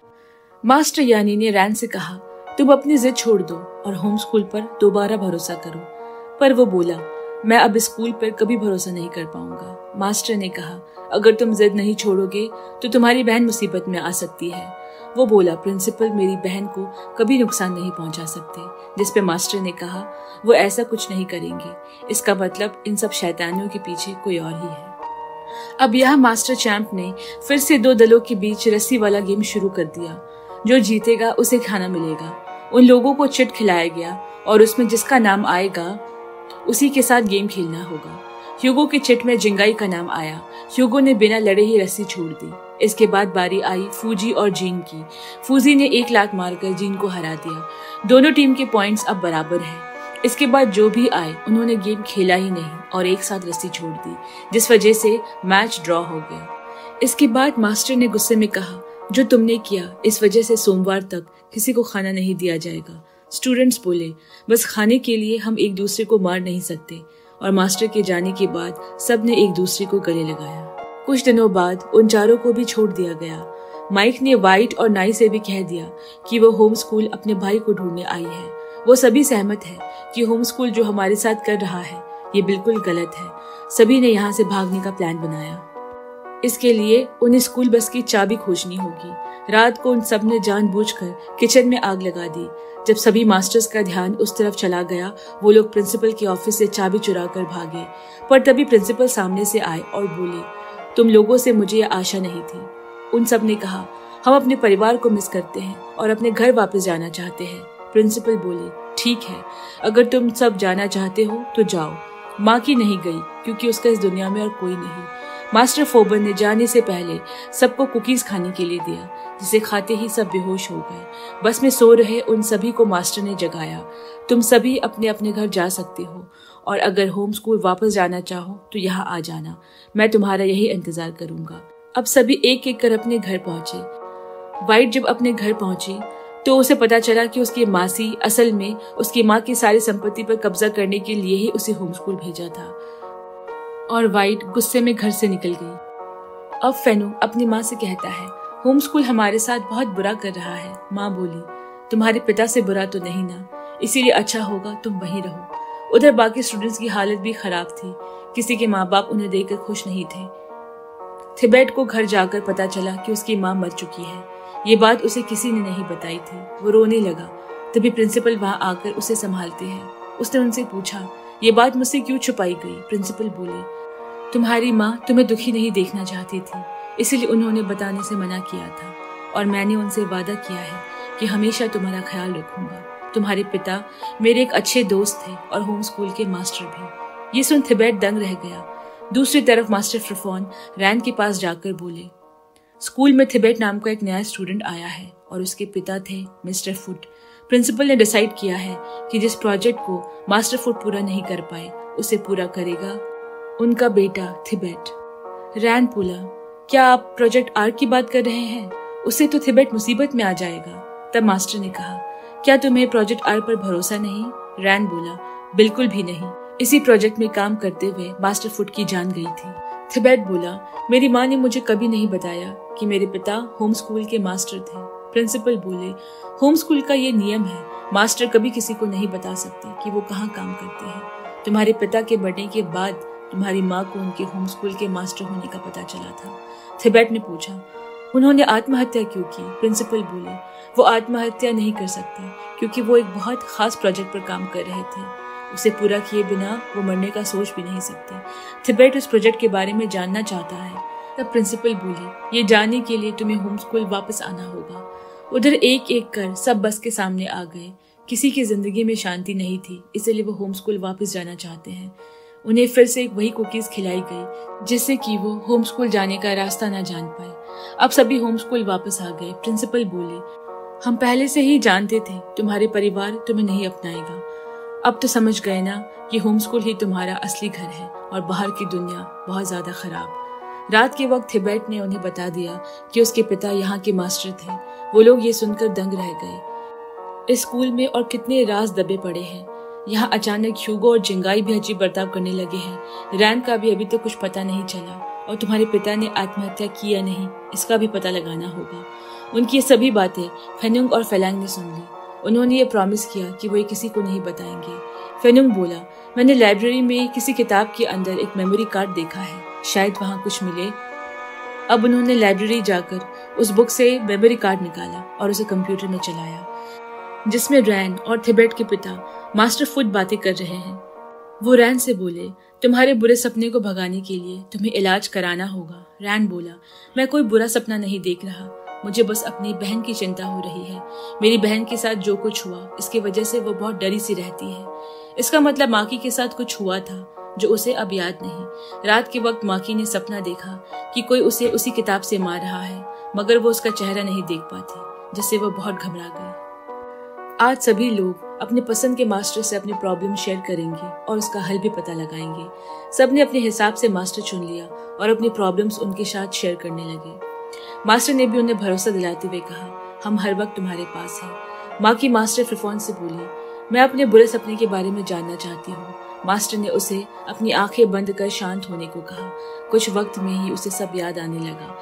मास्टर यानी ने रैन से कहा, तुम अपनी जिद छोड़ दो और होम स्कूल पर दोबारा भरोसा करो। पर वो बोला, मैं अब स्कूल पर कभी भरोसा नहीं कर पाऊंगा। मास्टर ने कहा, अगर तुम जिद नहीं छोड़ोगे तो तुम्हारी बहन मुसीबत में आ सकती है। वो बोला, प्रिंसिपल मेरी बहन को कभी नुकसान नहीं पहुंचा सकते। जिस पे मास्टर ने कहा, वो ऐसा कुछ नहीं करेंगे। इसका मतलब इन सब शैतानियों के पीछे कोई और ही है। अब यहाँ मास्टर चैंप ने फिर से दो दलों के बीच रस्सी वाला गेम शुरू कर दिया। जो जीतेगा उसे खाना मिलेगा। उन लोगों को चिट खिलाया गया और उसमें जिसका नाम आएगा उसी के साथ गेम खेलना होगा। ह्यूगो के चिट में जिंगाई का नाम आया। ह्यूगो ने बिना लड़े ही रस्सी छोड़ दी। इसके बाद बारी आई फूजी और जीन की। फूजी ने 1 लात मारकर जीन को हरा दिया। दोनों टीम के पॉइंट्स अब बराबर हैं। इसके बाद जो भी आए उन्होंने गेम खेला ही नहीं और एक साथ रस्सी छोड़ दी, जिस वजह से मैच ड्रॉ हो गया। इसके बाद मास्टर ने गुस्से में कहा, जो तुमने किया इस वजह से सोमवार तक किसी को खाना नहीं दिया जाएगा। स्टूडेंट्स बोले, बस खाने के लिए हम एक दूसरे को मार नहीं सकते। और मास्टर के जाने के बाद सब ने एक दूसरे को गले लगाया। कुछ दिनों बाद उन चारों को भी छोड़ दिया गया। माइक ने वाइट और नाई से भी कह दिया कि वो होम स्कूल अपने भाई को ढूंढने आई है। वो सभी सहमत है कि होम स्कूल जो हमारे साथ कर रहा है ये बिल्कुल गलत है। सभी ने यहाँ से भागने का प्लान बनाया। इसके लिए उन्हें स्कूल बस की चाबी खोजनी होगी। रात को उन सब ने जानबूझकर किचन में आग लगा दी। जब सभी मास्टर्स का ध्यान उस तरफ चला गया, वो लोग प्रिंसिपल के ऑफिस से चाबी चुरा कर भागे। पर तभी प्रिंसिपल सामने से आए और बोले, तुम लोगों से मुझे यह आशा नहीं थी। उन सब ने कहा, हम अपने परिवार को मिस करते हैं और अपने घर वापस जाना चाहते हैं। प्रिंसिपल बोले, ठीक है, अगर तुम सब जाना चाहते हो तो जाओ। माँ की नहीं गई क्योंकि उसका इस दुनिया में और कोई नहीं। मास्टर फोबन ने जाने से पहले सबको कुकीज खाने के लिए दिया, जिसे खाते ही सब बेहोश हो गए। बस में सो रहे उन सभी को मास्टर ने जगाया। तुम सभी अपने अपने घर जा सकते हो और अगर होम स्कूल वापस जाना चाहो तो यहाँ आ जाना। मैं तुम्हारा यही इंतजार करूंगा। अब सभी एक एक कर अपने घर पहुंचे। वाइट जब अपने घर पहुंची तो उसे पता चला कि उसकी मासी असल में उसकी माँ की सारी संपत्ति पर कब्जा करने के लिए ही उसे होम स्कूल भेजा था। और वाइट गुस्से में घर से निकल गई। अब फेनु अपनी माँ से कहता है, होम स्कूल हमारे साथ बहुत बुरा कर रहा है। माँ बोली, तुम्हारे पिता से बुरा तो नहीं ना, इसीलिए अच्छा होगा तुम वहीं रहो। उधर बाकी स्टूडेंट्स की हालत भी खराब थी। किसी के माँ बाप उन्हें देखकर खुश नहीं थे। थिबेट को घर जाकर पता चला कि उसकी माँ मर चुकी है। ये बात उसे किसी ने नहीं बताई थी। वो रोने लगा। तभी प्रिंसिपल वहां आकर उसे संभालते हैं। उसने उनसे पूछा, ये बात मुझसे क्यों छुपाई गई? प्रिंसिपल बोले, तुम्हारी माँ तुम्हें दुखी नहीं देखना चाहती थी, इसलिए उन्होंने बताने से मना किया था। और मैंने उनसे वादा किया है कि हमेशा तुम्हारा ख्याल रखूंगा। तुम्हारे पिता मेरे एक अच्छे दोस्त थे और होम स्कूल के मास्टर भी। ये सुन थिबेट दंग रह गया। दूसरी तरफ मास्टर फ्रफॉन रैन के पास जाकर बोले, स्कूल में थिबेट नाम का एक नया स्टूडेंट आया है और उसके पिता थे मिस्टर फुट। प्रिंसिपल ने डिसाइड किया है कि जिस प्रोजेक्ट को मास्टर फुट पूरा नहीं कर पाए उसे पूरा करेगा उनका बेटा थिबेट। रैन बोला, क्या आप प्रोजेक्ट आर की बात कर रहे हैं? उससे तो थिबेट मुसीबत में आ जाएगा। तब मास्टर ने कहा, क्या तुम्हें प्रोजेक्ट आर पर भरोसा नहीं? रैन बोला, बिल्कुल भी नहीं। इसी प्रोजेक्ट में काम करते हुए मास्टर फुट की जान गई थी। थिबेट बोला, मेरी माँ ने मुझे कभी नहीं बताया कि मेरे पिता होम स्कूल के मास्टर थे। प्रिंसिपल बोले, होम स्कूल का ये नियम है, मास्टर कभी किसी को नहीं बता सकते कि वो कहाँ काम करते हैं। तुम्हारे पिता के मरने के बाद तुम्हारी माँ को उनके होम स्कूल के मास्टर होने का पता चला था। थिबेट ने पूछा, उन्होंने आत्महत्या क्यों की? प्रिंसिपल बोले, वो आत्महत्या नहीं कर सकते क्योंकि वो एक बहुत खास प्रोजेक्ट पर काम कर रहे थे। उसे पूरा किए बिना वो मरने का सोच भी नहीं सकते। थिबेट उस प्रोजेक्ट के बारे में जानना चाहता है। तब प्रिंसिपल बोली, ये जानने के लिए तुम्हें होम स्कूल वापस आना होगा। उधर एक एक कर सब बस के सामने आ गए। किसी की जिंदगी में शांति नहीं थी, इसलिए वो होम स्कूल वापस जाना चाहते हैं। उन्हें फिर से वही कुकीज खिलाई गई जिससे कि वो होम स्कूल जाने का रास्ता ना जान पाए। अब सभी होम स्कूल वापस आ गए। प्रिंसिपल बोले, हम पहले से ही जानते थे तुम्हारे परिवार तुम्हें नहीं अपनाएगा। अब तो समझ गए ना कि होम स्कूल ही तुम्हारा असली घर है और बाहर की दुनिया बहुत ज्यादा खराब। रात के वक्त थिबेट ने उन्हें बता दिया कि उसके पिता यहाँ के मास्टर थे। वो लोग ये सुनकर दंग रह गए। इस स्कूल में और कितने राज दबे पड़े हैं। यहाँ अचानक ह्यूगो और जिंगाई भी अजीब बर्ताव करने लगे हैं। रैन का भी अभी तक कुछ पता नहीं चला और तुम्हारे पिता ने आत्महत्या की या नहीं इसका भी पता लगाना होगा। उनकी ये सभी बातें फेनुंग और फेलांग ने सुन ली। उन्होंने ये प्रॉमिस किया कि वो ये किसी को नहीं बताएंगे। फेनुंग बोला, मैंने लाइब्रेरी में किसी किताब के अंदर एक मेमोरी कार्ड देखा है, शायद वहाँ कुछ मिले। अब उन्होंने लाइब्रेरी जाकर उस बुक से मेमोरी कार्ड निकाला और उसे कंप्यूटर में चलाया, जिसमें रैन और थिबेट के पिता मास्टर फुट बातें कर रहे हैं। वो रैन से बोले, तुम्हारे बुरे सपने को भगाने के लिए तुम्हें इलाज कराना होगा। रैन बोला, मैं कोई बुरा सपना नहीं देख रहा, मुझे बस अपनी बहन की चिंता हो रही है। मेरी बहन के साथ जो कुछ हुआ इसकी वजह से वो बहुत डरी सी रहती है। इसका मतलब माकी के साथ कुछ हुआ था जो उसे अब याद नहीं। रात के वक्त माकी ने सपना देखा कि कोई उसे उसी किताब से मार रहा है, मगर वो उसका चेहरा नहीं देख पाती, जिससे वो बहुत घबरा गई। आज सभी लोग अपने पसंद के मास्टर से अपनी प्रॉब्लम शेयर करेंगे और उसका हल भी पता लगाएंगे। सबने अपने हिसाब से मास्टर चुन लिया और अपनी प्रॉब्लम्स उनके साथ शेयर करने लगे। मास्टर ने भी उन्हें भरोसा दिलाते हुए कहा, हम हर वक्त तुम्हारे पास हैं। माँ की मास्टर फ्रिफॉन से बोली, मैं अपने बुरे सपने के बारे में जानना चाहती हूँ। मास्टर ने उसे अपनी आंखें बंद कर शांत होने को कहा। कुछ वक्त में ही उसे सब याद आने लगा।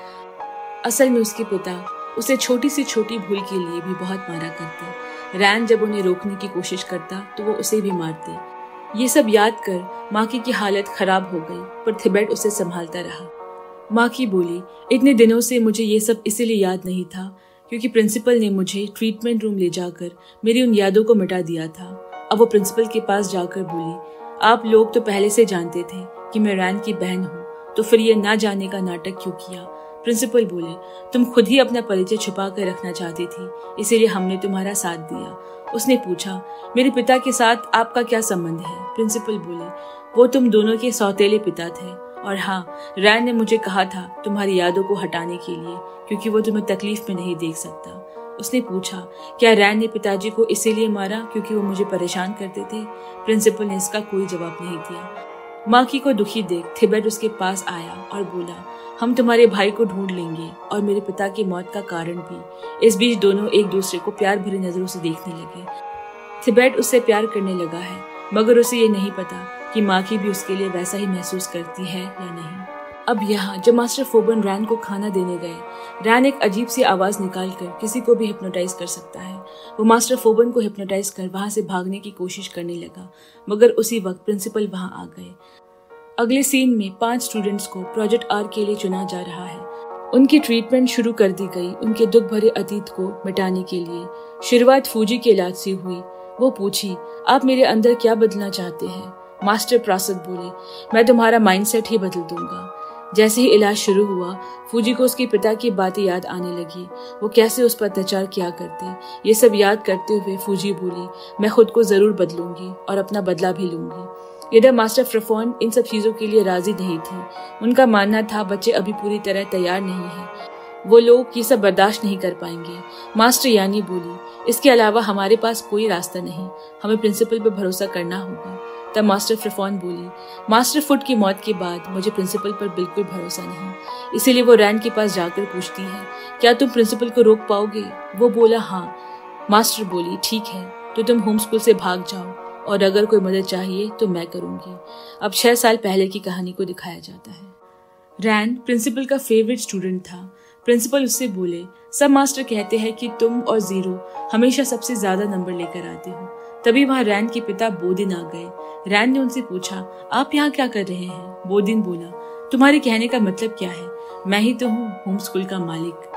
असल में उसके पिता उसे छोटी से छोटी भूल के लिए भी बहुत मारा करते। रैन जब उन्हें रोकने की कोशिश करता तो वो उसे भी मारते। ये सब याद कर माकी की हालत खराब हो गई, पर थिबेट उसे संभालता रहा। माकी बोली, इतने दिनों से मुझे ये सब इसीलिए याद नहीं था क्योंकि प्रिंसिपल ने मुझे ट्रीटमेंट रूम ले जाकर मेरी उन यादों को मिटा दिया था। अब वो प्रिंसिपल के पास जाकर बोली, आप लोग तो पहले से जानते थे कि मैं रैन की बहन हूँ, तो फिर ये ना जाने का नाटक क्यों किया? प्रिंसिपल बोले, तुम खुद ही अपना परिचय छुपा कर रखना चाहती थी, इसीलिए हमने तुम्हारा साथ दिया। उसने पूछा, मेरे पिता के साथ आपका क्या संबंध है? प्रिंसिपल बोले, वो तुम दोनों के सौतेले पिता थे, और हाँ, रैन ने मुझे कहा था तुम्हारी यादों को हटाने के लिए क्योंकि वो तुम्हें तकलीफ में नहीं देख सकता। उसने पूछा, क्या रैन ने पिताजी को इसीलिए मारा क्योंकि वो मुझे परेशान करते थे? प्रिंसिपल ने इसका कोई जवाब नहीं दिया। माकी को दुखी देख थिबेट उसके पास आया और बोला, हम तुम्हारे भाई को ढूंढ लेंगे और मेरे पिता की मौत का कारण भी। इस बीच दोनों एक दूसरे को प्यार भरी नजरों से देखने लगे। थिबेट उससे प्यार करने लगा है, मगर उसे ये नहीं पता कि माकी भी उसके लिए वैसा ही महसूस करती है या नहीं। अब यहाँ जब मास्टर फोबन रैन को खाना देने गए, रैन एक अजीब सी आवाज निकालकर किसी को भी हिप्नोटाइज कर सकता है। वो मास्टर फोबन को हिप्नोटाइज कर वहां से भागने की कोशिश करने लगा, मगर उसी वक्त प्रिंसिपल वहां आ गए। अगले सीन में 5 स्टूडेंट्स को प्रोजेक्ट आर के लिए चुना जा रहा है। उनकी ट्रीटमेंट शुरू कर दी गई उनके दुख भरे अतीत को मिटाने के लिए। शुरुआत फूजी के इलाज से हुई। वो पूछी, आप मेरे अंदर क्या बदलना चाहते हैं? मास्टर प्रासद बोले, मैं तुम्हारा माइंडसेट ही बदल दूंगा। जैसे ही इलाज शुरू हुआ, फूजी को उसके पिता की बातें याद आने लगी। वो कैसे उस पर अत्याचार किया करते। ये सब याद करते हुए फूजी बोली, मैं खुद को जरूर बदलूंगी और अपना बदला भी लूंगी। इधर मास्टर फ्रिफॉन इन सब चीजों के लिए राजी नहीं थी। उनका मानना था बच्चे अभी पूरी तरह तैयार नहीं हैं, वो लोग ये सब बर्दाश्त नहीं कर पाएंगे। मास्टर यानी बोली, इसके अलावा हमारे पास कोई रास्ता नहीं, हमें प्रिंसिपल पर भरोसा करना होगा। तब मास्टर फ्रिफॉन बोली, मास्टर फुट की मौत के बाद मुझे प्रिंसिपल पर बिल्कुल भरोसा नहीं, इसीलिए वो रैन के पास जाकर पूछती है, क्या तुम प्रिंसिपल को रोक पाओगे? वो बोला, हाँ। मास्टर बोली, ठीक है, तो तुम होम स्कूल से भाग जाओ और अगर कोई मदद चाहिए तो मैं करूंगी। अब 6 साल पहले की कहानी को दिखाया जाता है। रैन प्रिंसिपल का फेवरेट स्टूडेंट था। प्रिंसिपल उससे बोले, सब मास्टर कहते हैं कि तुम और जीरो हमेशा सबसे ज्यादा नंबर लेकर आते हो। तभी वहाँ रैन के पिता बोदिन आ गए। रैन ने उनसे पूछा, आप यहाँ क्या कर रहे हैं? बोदिन बोला, तुम्हारे कहने का मतलब क्या है? मैं ही तो हूँ होम स्कूल का मालिक।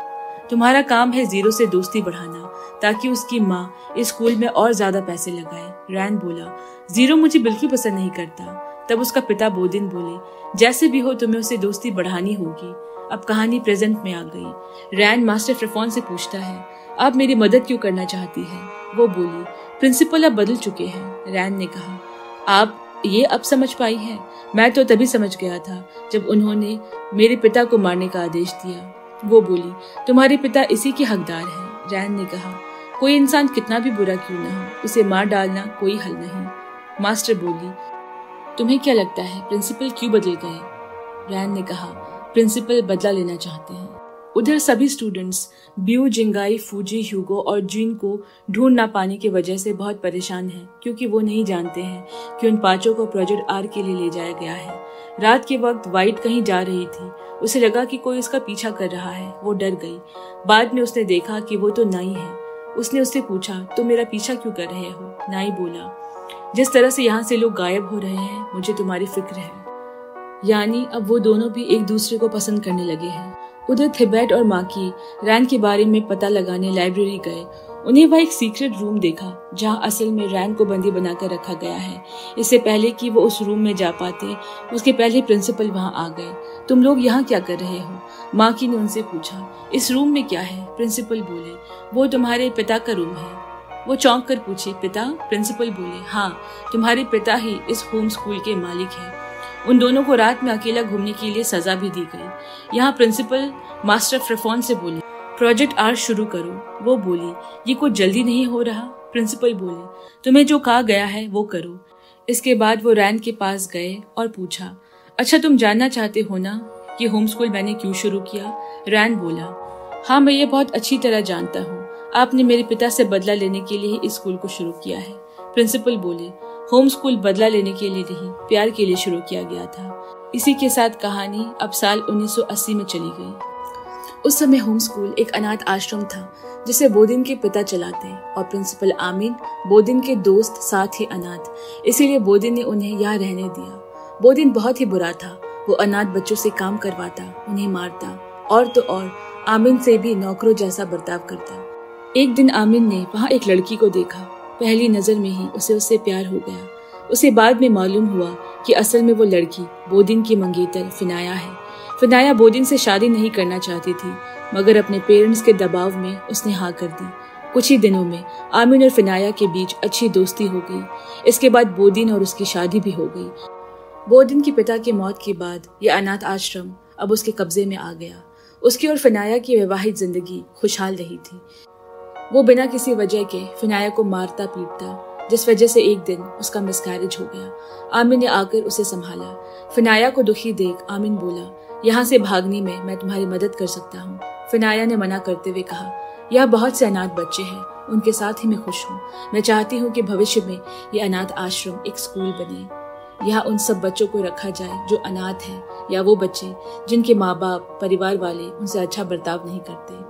तुम्हारा काम है जीरो से दोस्ती बढ़ाना ताकि उसकी माँ इस स्कूल में और ज्यादा पैसे लगाए। रैन बोला, जीरो मुझे बिल्कुल पसंद नहीं करता। तब उसका पिता बोदिन बोले, जैसे भी हो तुम्हें उसे दोस्ती बढ़ानी होगी। अब कहानी प्रेजेंट में आ गई। रैन मास्टर फ्रिफॉन से पूछता है, आप मेरी मदद क्यों करना चाहती है? वो बोली, प्रिंसिपल अब बदल चुके हैं। रैन ने कहा, आप ये अब समझ पाई है? मैं तो तभी समझ गया था जब उन्होंने मेरे पिता को मारने का आदेश दिया। वो बोली, तुम्हारे पिता इसी के हकदार हैं। रैन ने कहा, कोई इंसान कितना भी बुरा क्यों न हो, उसे मार डालना कोई हल नहीं। मास्टर बोली, तुम्हें क्या लगता है प्रिंसिपल क्यों बदल गए? रैन ने कहा, प्रिंसिपल बदला लेना चाहते हैं। उधर सभी स्टूडेंट्स ब्यू, जिंगाई, फूजी, ह्यूगो और जीन को ढूंढ ना पाने की वजह से बहुत परेशान हैं, क्योंकि वो नहीं जानते हैं कि उन पांचों को प्रोजेक्ट आर के लिए ले जाया गया है। रात के वक्त वाइट कहीं जा रही थी। उसे लगा कि कोई उसका पीछा कर रहा है। वो डर गई। बाद में उसने देखा कि वो तो नाई है। उसने उससे पूछा, तुम मेरा पीछा क्यों कर रहे हो? नाई बोला, जिस तरह से यहाँ से लोग गायब हो रहे हैं, मुझे तुम्हारी फिक्र है। यानी अब वो दोनों भी एक दूसरे को पसंद करने लगे हैं। उधर थिबेट और माकी रैन के बारे में पता लगाने लाइब्रेरी गए। उन्हें वह एक सीक्रेट रूम देखा जहां असल में रैन को बंदी बनाकर रखा गया है। इससे पहले कि वो उस रूम में जा पाते, उसके पहले प्रिंसिपल वहां आ गए। तुम लोग यहाँ क्या कर रहे हो? माकी ने उनसे पूछा। इस रूम में क्या है? प्रिंसिपल बोले, वो तुम्हारे पिता का रूम है। वो चौंक कर पूछे, पिता? प्रिंसिपल बोले, हाँ, तुम्हारे पिता ही इस होम स्कूल के मालिक है। उन दोनों को रात में अकेला घूमने के लिए सजा भी दी गई। यहाँ प्रिंसिपल मास्टर फ्रेफोन से बोली, प्रोजेक्ट आर शुरू करो। वो बोली, ये कुछ जल्दी नहीं हो रहा? प्रिंसिपल बोले, तुम्हें जो कहा गया है वो करो। इसके बाद वो रैन के पास गए और पूछा, अच्छा तुम जानना चाहते हो ना कि होम स्कूल मैंने क्यों शुरू किया? रैन बोला, हाँ मैं ये बहुत अच्छी तरह जानता हूँ। आपने मेरे पिता से बदला लेने के लिए इस स्कूल को शुरू किया है। प्रिंसिपल बोले, होम स्कूल बदला लेने के लिए नहीं, प्यार के लिए शुरू किया गया था। इसी के साथ कहानी अब साल 1980 में चली गई। उस समय होम स्कूल एक अनाथ आश्रम था जिसे बोदिन के पिता चलाते और प्रिंसिपल आमिन, बोदिन के दोस्त, साथ ही अनाथ। इसीलिए बोदिन ने उन्हें यहाँ रहने दिया। बोदिन बहुत ही बुरा था। वो अनाथ बच्चों से काम करवाता, उन्हें मारता और तो और आमिन से भी नौकरों जैसा बर्ताव करता। एक दिन आमिन ने वहाँ एक लड़की को देखा। पहली नजर में ही उसे उससे प्यार हो गया। उसे बाद में मालूम हुआ कि असल में वो लड़की बोदिन की मंगेतर फिनाया है। फिनाया बोदिन से शादी नहीं करना चाहती थी, मगर अपने पेरेंट्स के दबाव में उसने हाँ कर दी। कुछ ही दिनों में आमिन और फिनाया के बीच अच्छी दोस्ती हो गई। इसके बाद बोदिन और उसकी शादी भी हो गई। बोदिन के पिता की मौत के बाद यह अनाथ आश्रम अब उसके कब्जे में आ गया। उसकी और फिनाया की वैवाहिक जिंदगी खुशहाल रही थी। वो बिना किसी वजह के फिनाया को मारता पीटता, जिस वजह से एक दिन उसका मिसकैरेज हो गया। आमिन ने आकर उसे संभाला। फिनाया को दुखी देख आमिन बोला, यहाँ से भागने में मैं तुम्हारी मदद कर सकता हूँ। फिनाया ने मना करते हुए कहा, यह बहुत से अनाथ बच्चे हैं, उनके साथ ही मैं खुश हूँ। मैं चाहती हूँ कि भविष्य में ये अनाथ आश्रम एक स्कूल बने। यहाँ उन सब बच्चों को रखा जाए जो अनाथ हैं, या वो बच्चे जिनके माँ बाप, परिवार वाले उनसे अच्छा बर्ताव नहीं करते।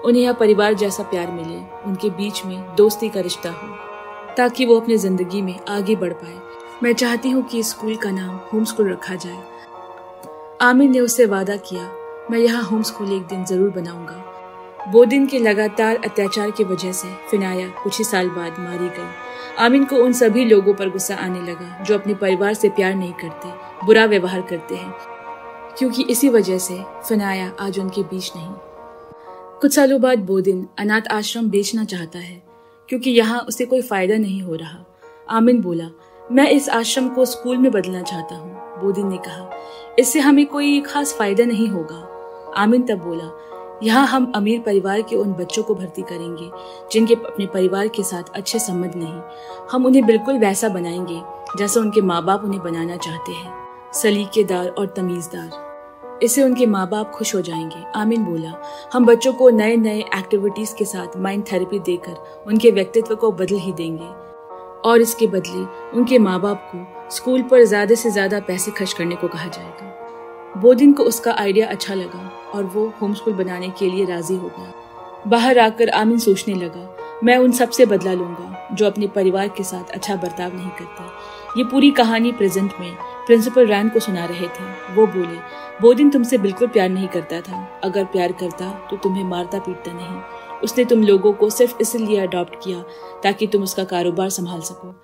उन्हें यह परिवार जैसा प्यार मिले, उनके बीच में दोस्ती का रिश्ता हो, ताकि वो अपनी जिंदगी में आगे बढ़ पाए। मैं चाहती हूँ कि इस स्कूल का नाम होम स्कूल रखा जाए। आमिन ने उससे वादा किया, मैं यहाँ होम स्कूल एक दिन जरूर बनाऊंगा। बोदिन के लगातार अत्याचार की वजह से फिनाया कुछ ही साल बाद मारी गई। आमिन को उन सभी लोगों पर गुस्सा आने लगा जो अपने परिवार से प्यार नहीं करते, बुरा व्यवहार करते हैं, क्योंकि इसी वजह से फिनाया आज उनके बीच नहीं। कुछ सालों बाद बोदिन अनाथ आश्रम बेचना चाहता है, क्योंकि यहाँ उसे कोई फायदा नहीं हो रहा। आमिन बोला, मैं इस आश्रम को स्कूल में बदलना चाहता हूँ। बोदिन ने कहा, इससे हमें कोई खास फायदा नहीं होगा। आमिन तब बोला, यहाँ हम अमीर परिवार के उन बच्चों को भर्ती करेंगे जिनके अपने परिवार के साथ अच्छे संबंध नहीं। हम उन्हें बिल्कुल वैसा बनाएंगे जैसा उनके माँ बाप उन्हें बनाना चाहते हैं, सलीकेदार और तमीजदार। इससे उनके माँ बाप खुश हो जाएंगे। आमिन बोला, हम बच्चों को नए नए एक्टिविटीज के साथ माइंड थेरेपी देकर उनके व्यक्तित्व को बदल ही देंगे, और इसके बदले उनके माँ बाप को स्कूल पर ज्यादा से ज्यादा पैसे खर्च करने को कहा जाएगा। बोदिन को उसका आइडिया अच्छा लगा और वो होम स्कूल बनाने के लिए राजी हो गया। बाहर आकर आमिन सोचने लगा, मैं उन सब से बदला लूंगा जो अपने परिवार के साथ अच्छा बर्ताव नहीं करते। ये पूरी कहानी प्रेजेंट में प्रिंसिपल रैन को सुना रहे थे। वो बोले, बोदिन तुमसे बिल्कुल प्यार नहीं करता था। अगर प्यार करता तो तुम्हें मारता पीटता नहीं। उसने तुम लोगों को सिर्फ इसलिए अडॉप्ट किया ताकि तुम उसका कारोबार संभाल सको।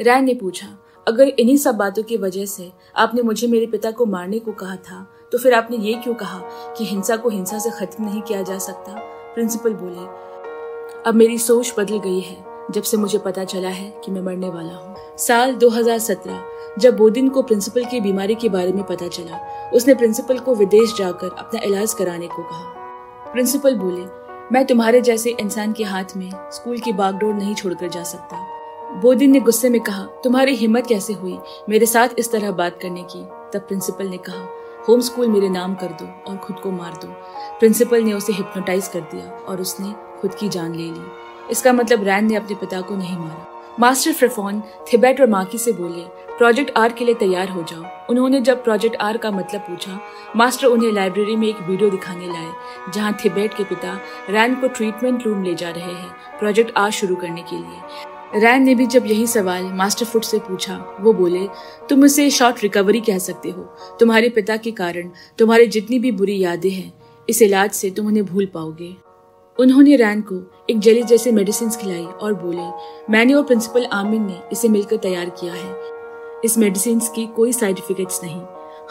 रैन ने पूछा, अगर इन्हीं सब बातों की वजह से आपने मुझे मेरे पिता को मारने को कहा था, तो फिर आपने ये क्यों कहा कि हिंसा को हिंसा से खत्म नहीं किया जा सकता? प्रिंसिपल बोले, अब मेरी सोच बदल गई है जब से मुझे पता चला है कि मैं मरने वाला हूँ। साल 2017 जब बोदिन को प्रिंसिपल की बीमारी के बारे में पता चला, उसने प्रिंसिपल को विदेश जाकर अपना इलाज कराने को कहा। प्रिंसिपल बोले, मैं तुम्हारे जैसे इंसान के हाथ में स्कूल की बागडोर नहीं छोड़कर जा सकता। बोदिन ने गुस्से में कहा, तुम्हारी हिम्मत कैसे हुई मेरे साथ इस तरह बात करने की? तब प्रिंसिपल ने कहा, होम स्कूल मेरे नाम कर दो और खुद को मार दो। प्रिंसिपल ने उसे हिप्नोटाइज कर दिया और उसने खुद की जान ले ली। इसका मतलब रैन ने अपने पिता को नहीं मारा। मास्टर फ्रेफॉन थिबेट और माकी से बोले, प्रोजेक्ट आर के लिए तैयार हो जाओ। उन्होंने जब प्रोजेक्ट आर का मतलब पूछा, मास्टर उन्हें लाइब्रेरी में एक वीडियो दिखाने लाए जहां थिबेट के पिता रैन को ट्रीटमेंट रूम ले जा रहे हैं प्रोजेक्ट आर शुरू करने के लिए। रैन ने भी जब यही सवाल मास्टर फुट से पूछा, वो बोले, तुम उसे शॉर्ट रिकवरी कह सकते हो। तुम्हारे पिता के कारण तुम्हारी जितनी भी बुरी यादें हैं, इस इलाज से तुम उन्हें भूल पाओगे। उन्होंने रैन को एक जेली जैसे मेडिसिन खिलाई और बोले, मैंने और प्रिंसिपल आमिन ने इसे मिलकर तैयार किया है। इस मेडिसिन की कोई साइड इफेक्ट्स नहीं।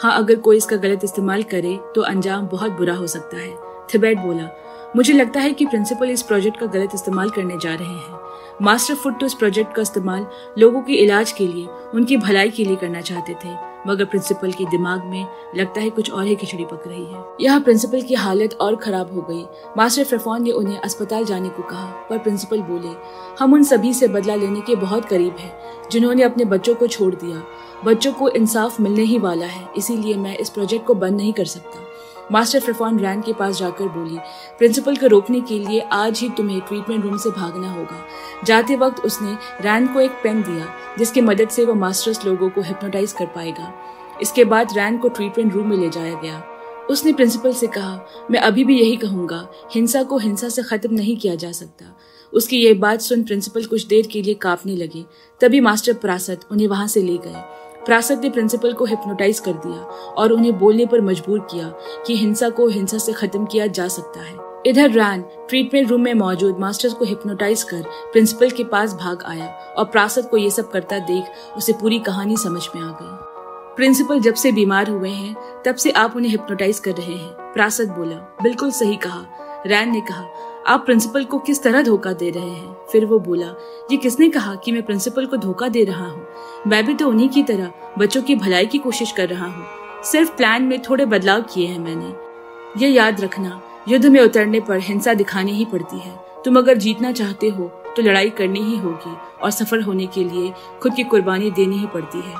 हाँ, अगर कोई इसका गलत इस्तेमाल करे तो अंजाम बहुत बुरा हो सकता है। थिबेट बोला, मुझे लगता है कि प्रिंसिपल इस प्रोजेक्ट का गलत इस्तेमाल करने जा रहे हैं। मास्टर फुट तो इस प्रोजेक्ट का इस्तेमाल लोगों के इलाज के लिए, उनकी भलाई के लिए करना चाहते थे, मगर प्रिंसिपल के दिमाग में लगता है कुछ और ही खिचड़ी पक रही है। यहाँ प्रिंसिपल की हालत और खराब हो गई। मास्टर फ्रेफॉन ने उन्हें अस्पताल जाने को कहा, पर प्रिंसिपल बोले, हम उन सभी से बदला लेने के बहुत करीब हैं जिन्होंने अपने बच्चों को छोड़ दिया। बच्चों को इंसाफ मिलने ही वाला है, इसीलिए मैं इस प्रोजेक्ट को बंद नहीं कर सकता। मास्टर फ्रेफॉन रैन के पास जाकर बोली, प्रिंसिपल को रोकने के लिए आज ही तुम्हें ट्रीटमेंट रूम से भागना होगा। जाते वक्त उसने रैन को एक पेन दिया जिसकी मदद से वो मास्टर्स लोगों को हिप्नोटाइज कर पाएगा। इसके बाद रैन को ट्रीटमेंट रूम में ले जाया गया। उसने प्रिंसिपल से कहा, मैं अभी भी यही कहूंगा, हिंसा को हिंसा से खत्म नहीं किया जा सकता। उसकी ये बात सुन प्रिंसिपल कुछ देर के लिए कांपने लगे। तभी मास्टर प्रासद उन्हें वहां से ले गए। प्रासद ने प्रिंसिपल को हिप्नोटाइज कर दिया और उन्हें बोलने पर मजबूर किया कि हिंसा को हिंसा से खत्म किया जा सकता है। इधर रैन ट्रीटमेंट रूम में मौजूद मास्टर्स को हिप्नोटाइज कर प्रिंसिपल के पास भाग आया और प्रासद को ये सब करता देख उसे पूरी कहानी समझ में आ गई। प्रिंसिपल जब से बीमार हुए हैं तब से आप उन्हें हिप्नोटाइज कर रहे हैं। प्रासद बोला, बिल्कुल सही कहा। रैन ने कहा, आप प्रिंसिपल को किस तरह धोखा दे रहे हैं? फिर वो बोला, ये किसने कहा कि मैं प्रिंसिपल को धोखा दे रहा हूँ? मैं भी तो उन्हीं की तरह बच्चों की भलाई की कोशिश कर रहा हूँ। सिर्फ प्लान में थोड़े बदलाव किए हैं मैंने। ये याद रखना, युद्ध में उतरने पर हिंसा दिखानी ही पड़ती है। तुम अगर जीतना चाहते हो तो लड़ाई करनी ही होगी और सफल होने के लिए खुद की कुर्बानी देनी ही पड़ती है।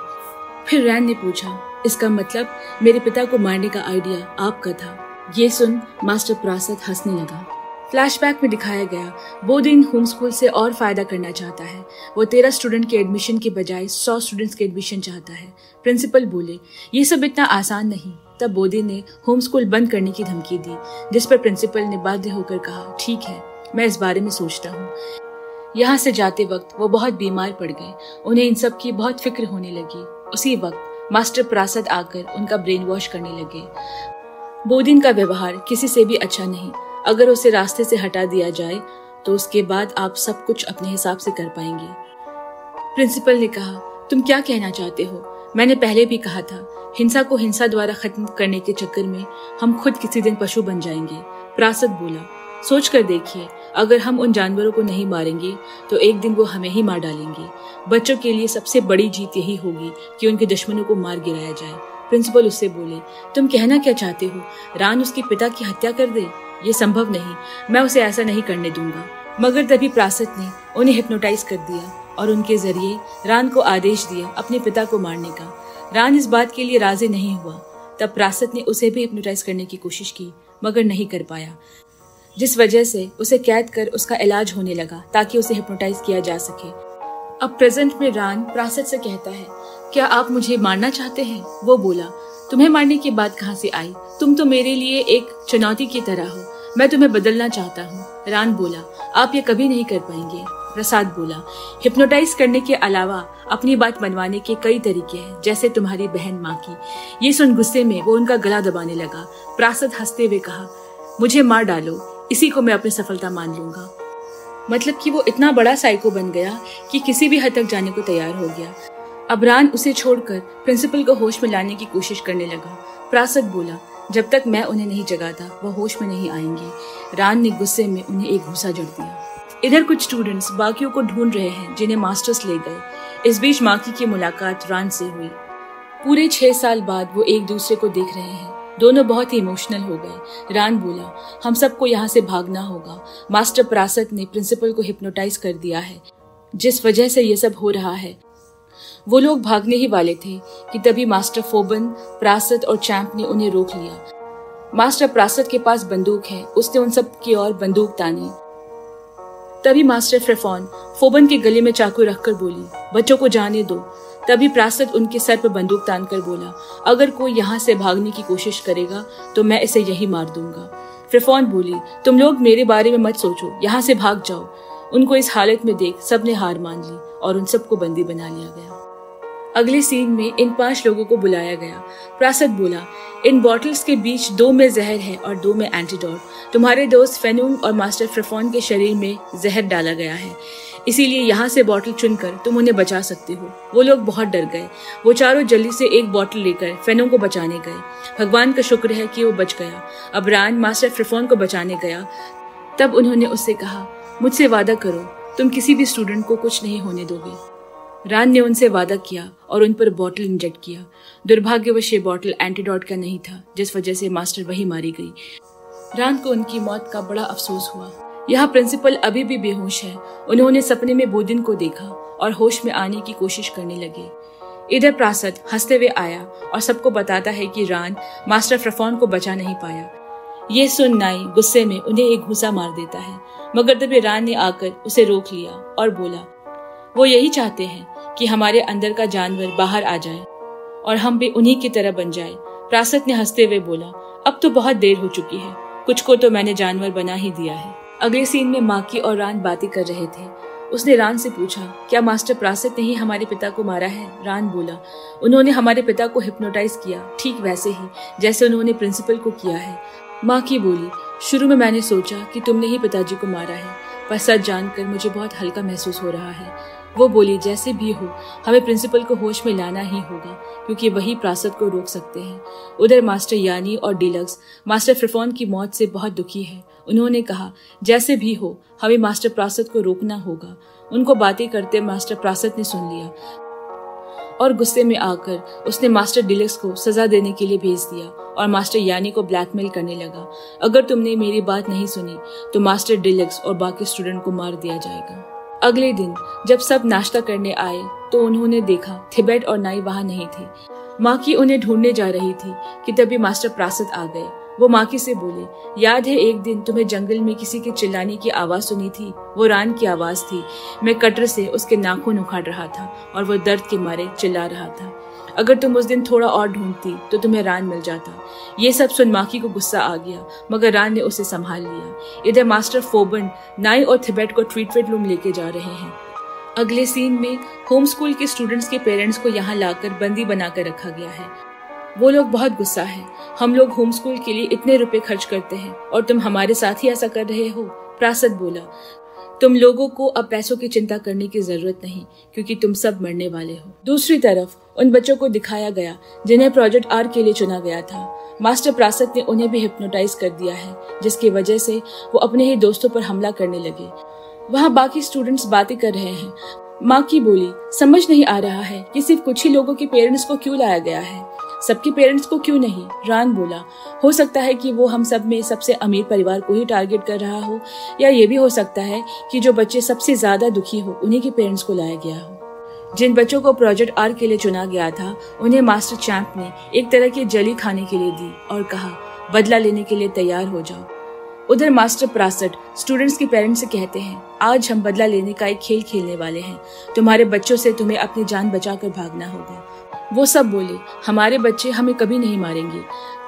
फिर रैन ने पूछा, इसका मतलब मेरे पिता को मारने का आइडिया आपका था? ये सुन मास्टर प्रासद हंसने लगा। फ्लैशबैक में दिखाया गया, बोदिन होम स्कूल से और फायदा करना चाहता है। वो 13 स्टूडेंट के एडमिशन के बजाय 100 स्टूडेंट्स के एडमिशन चाहता है। प्रिंसिपल बोले, ये सब इतना आसान नहीं। तब बोदिन ने होम स्कूल बंद करने की धमकी दी, जिस पर प्रिंसिपल ने बाध्य होकर कहा, ठीक है, मैं इस बारे में सोचता हूँ। यहाँ से जाते वक्त वो बहुत बीमार पड़ गए। उन्हें इन सब की बहुत फिक्र होने लगी। उसी वक्त मास्टर प्रासद आकर उनका ब्रेन वॉश करने लगे। बोदिन का व्यवहार किसी से भी अच्छा नहीं। अगर उसे रास्ते से हटा दिया जाए तो उसके बाद आप सब कुछ अपने हिसाब से कर पाएंगे। प्रिंसिपल ने कहा, तुम क्या कहना चाहते हो? मैंने पहले भी कहा था, हिंसा को हिंसा द्वारा खत्म करने के चक्कर में हम खुद किसी दिन पशु बन जाएंगे। प्रासद बोला, सोच कर देखिए, अगर हम उन जानवरों को नहीं मारेंगे तो एक दिन वो हमें ही मार डालेंगे। बच्चों के लिए सबसे बड़ी जीत यही होगी कि उनके दुश्मनों को मार गिराया जाए। प्रिंसिपल उससे बोले, तुम कहना क्या चाहते हो? रान उसके पिता की हत्या कर दे? ये संभव नहीं, मैं उसे ऐसा नहीं करने दूंगा। मगर तभी प्रासद ने उन्हें हिप्नोटाइज कर दिया और उनके जरिए रान को आदेश दिया अपने पिता को मारने का। रान इस बात के लिए राजी नहीं हुआ। तब प्रासद ने उसे भी हिप्नोटाइज करने की कोशिश की, मगर नहीं कर पाया, जिस वजह से उसे कैद कर उसका इलाज होने लगा ताकि उसे हिप्नोटाइज किया जा सके। अब प्रेजेंट में रान प्रासद से कहता है, क्या आप मुझे मारना चाहते हैं? वो बोला, तुम्हें मारने की बात कहाँ से आई? तुम तो मेरे लिए एक चुनौती की तरह हो। मैं तुम्हें बदलना चाहता हूँ। रान बोला, आप ये कभी नहीं कर पाएंगे। प्रसाद बोला, हिप्नोटाइज करने के अलावा अपनी बात मनवाने के कई तरीके हैं, जैसे तुम्हारी बहन माँ की। ये सुन गुस्से में वो उनका गला दबाने लगा। प्रासद हंसते हुए कहा, मुझे मार डालो, इसी को मैं अपनी सफलता मान लूंगा। मतलब कि वो इतना बड़ा साइको बन गया कि किसी भी हद तक जाने को तैयार हो गया। अब रान उसे छोड़कर प्रिंसिपल को होश में लाने की कोशिश करने लगा। प्रासद बोला, जब तक मैं उन्हें नहीं जगाता वह होश में नहीं आएंगे। रान ने गुस्से में उन्हें एक घूंसा जड़ दिया। इधर कुछ स्टूडेंट्स बाकियों को ढूंढ रहे हैं जिन्हें मास्टर्स ले गए। इस बीच माकी की मुलाकात रान से हुई। पूरे 6 साल बाद वो एक दूसरे को देख रहे हैं। दोनों बहुत ही इमोशनल हो गए। रान बोला, हम सबको यहाँ से भागना होगा। मास्टर प्रासत ने प्रिंसिपल को हिप्नोटाइज कर दिया है, जिस वजह से ये सब हो रहा है। वो लोग भागने ही वाले थे कि तभी मास्टर फोबन, प्रासत और चैंप ने उन्हें रोक लिया। मास्टर प्रासत के पास बंदूक है, उसने उन सब की ओर बंदूक तानी। तभी मास्टर फ्रेफॉन फोबन के गले में चाकू रखकर बोली, बच्चों को जाने दो। तभी प्रासत उनके सर पर बंदूक तानकर बोला, अगर कोई यहाँ से भागने की कोशिश करेगा तो मैं इसे यही मार दूंगा। फ्रेफॉन बोली, तुम लोग मेरे बारे में मत सोचो, यहाँ से भाग जाओ। उनको इस हालत में देख सबने हार मान ली और उन सबको बंदी बना लिया गया। अगले सीन में इन 5 लोगों को बुलाया गया। प्रासत बोला, इन बॉटल्स के बीच 2 में जहर है और 2 में एंटीडोट। तुम्हारे दोस्त फेनुंग और मास्टर फ्रेफॉन के शरीर में जहर डाला गया है, इसीलिए यहाँ से बॉटल चुनकर तुम उन्हें बचा सकते हो। वो लोग बहुत डर गए। वो चारों जल्दी से एक बॉटल लेकर फेनुंग को बचाने गए। भगवान का शुक्र है कि वो बच गया। अब रान मास्टर फ्रेफॉन को बचाने गया। तब उन्होंने उससे कहा, मुझसे वादा करो, तुम किसी भी स्टूडेंट को कुछ नहीं होने दोगे। रान ने उनसे वादा किया और उन पर बॉटल इंजेक्ट किया। दुर्भाग्यवश ये बॉटल एंटीडोट का नहीं था, जिस वजह से मास्टर वही मारी गई। रान को उनकी मौत का बड़ा अफसोस हुआ। यहाँ प्रिंसिपल अभी भी बेहोश है। उन्होंने सपने में बूदिन को देखा और होश में आने की कोशिश करने लगे। इधर प्रासत हंसते हुए आया और सबको बताता है कि रान मास्टर फ्रेफॉन को बचा नहीं पाया। ये सुन नाई गुस्से में उन्हें एक घूसा मार देता है, मगर तभी रान ने आकर उसे रोक लिया और बोला, वो यही चाहते हैं कि हमारे अंदर का जानवर बाहर आ जाए और हम भी उन्हीं की तरह बन जाए। प्रासत ने हंसते हुए बोला, अब तो बहुत देर हो चुकी है, कुछ को तो मैंने जानवर बना ही दिया है। अगले सीन में माकी और रान बातें कर रहे थे। उसने रान से पूछा, क्या मास्टर प्रासत ने ही हमारे पिता को मारा है? रान बोला, उन्होंने हमारे पिता को हिप्नोटाइज किया, ठीक वैसे ही जैसे उन्होंने प्रिंसिपल को किया है। माकी बोली, शुरू में मैंने सोचा कि तुमने ही पिताजी को मारा है, पर सच जानकर मुझे बहुत हल्का महसूस हो रहा है। वो बोली, जैसे भी हो हमें प्रिंसिपल को होश में लाना ही होगा, क्योंकि वही प्रासत को रोक सकते हैं। उधर मास्टर यानी और डीलक्स मास्टर फ्रेफॉन की मौत से बहुत दुखी है। उन्होंने कहा, जैसे भी हो हमें मास्टर प्रासत को रोकना होगा। उनको बातें करते मास्टर प्रासत ने सुन लिया और गुस्से में आकर उसने मास्टर डीलक्स को सजा देने के लिए भेज दिया और मास्टर यानी को ब्लैकमेल करने लगा। अगर तुमने मेरी बात नहीं सुनी तो मास्टर डीलक्स और बाकी स्टूडेंट को मार दिया जाएगा। अगले दिन जब सब नाश्ता करने आए तो उन्होंने देखा थिबेट और नाई वहां नहीं थे। माकी उन्हें ढूंढने जा रही थी कि तभी मास्टर प्रासत आ गए। वो माकी से बोले, याद है एक दिन तुम्हें जंगल में किसी के चिल्लाने की आवाज सुनी थी? वो रान की आवाज थी। मैं कटर से उसके नाखून उखाड़ रहा था और वो दर्द के मारे चिल्ला रहा था। अगर तुम उस दिन थोड़ा और ढूंढती तो तुम्हें रान मिल जाता। ये सब सुन माकी को गुस्सा आ गया, मगर रान ने उसे संभाल लिया। इधर मास्टर फोबन नाई और थिबेट को ट्रीटमेंट रूम लेके जा रहे हैं। अगले सीन में होम स्कूल के स्टूडेंट्स के पेरेंट्स को यहाँ लाकर बंदी बनाकर रखा गया है। वो लोग बहुत गुस्सा है। हम लोग होम स्कूल के लिए इतने रुपए खर्च करते हैं और तुम हमारे साथ ही ऐसा कर रहे हो। प्रासत बोला, तुम लोगों को अब पैसों की चिंता करने की जरूरत नहीं, क्योंकि तुम सब मरने वाले हो। दूसरी तरफ उन बच्चों को दिखाया गया जिन्हें प्रोजेक्ट आर के लिए चुना गया था। मास्टर प्रासत ने उन्हें भी हिप्नोटाइज कर दिया है, जिसकी वजह से वो अपने ही दोस्तों पर हमला करने लगे। वहाँ बाकी स्टूडेंट्स बातें कर रहे हैं। माकी बोली, समझ नहीं आ रहा है कि सिर्फ कुछ ही लोगों के पेरेंट्स को क्यों लाया गया है, सबके पेरेंट्स को क्यों नहीं? रान बोला, हो सकता है कि वो हम सब में सबसे अमीर परिवार को ही टारगेट कर रहा हो, या ये भी हो सकता है कि जो बच्चे सबसे ज्यादा दुखी हो उन्हीं के पेरेंट्स को लाया गया हो। जिन बच्चों को प्रोजेक्ट आर के लिए चुना गया था उन्हें मास्टर चैंप ने एक तरह की जली खाने के लिए दी और कहा, बदला लेने के लिए तैयार हो जाओ। उधर मास्टर प्रासत स्टूडेंट्स के पेरेंट्स से कहते हैं, आज हम बदला लेने का एक खेल खेलने वाले हैं। तुम्हारे बच्चों से तुम्हें अपनी जान बचाकर भागना होगा। वो सब बोले, हमारे बच्चे हमें कभी नहीं मारेंगे।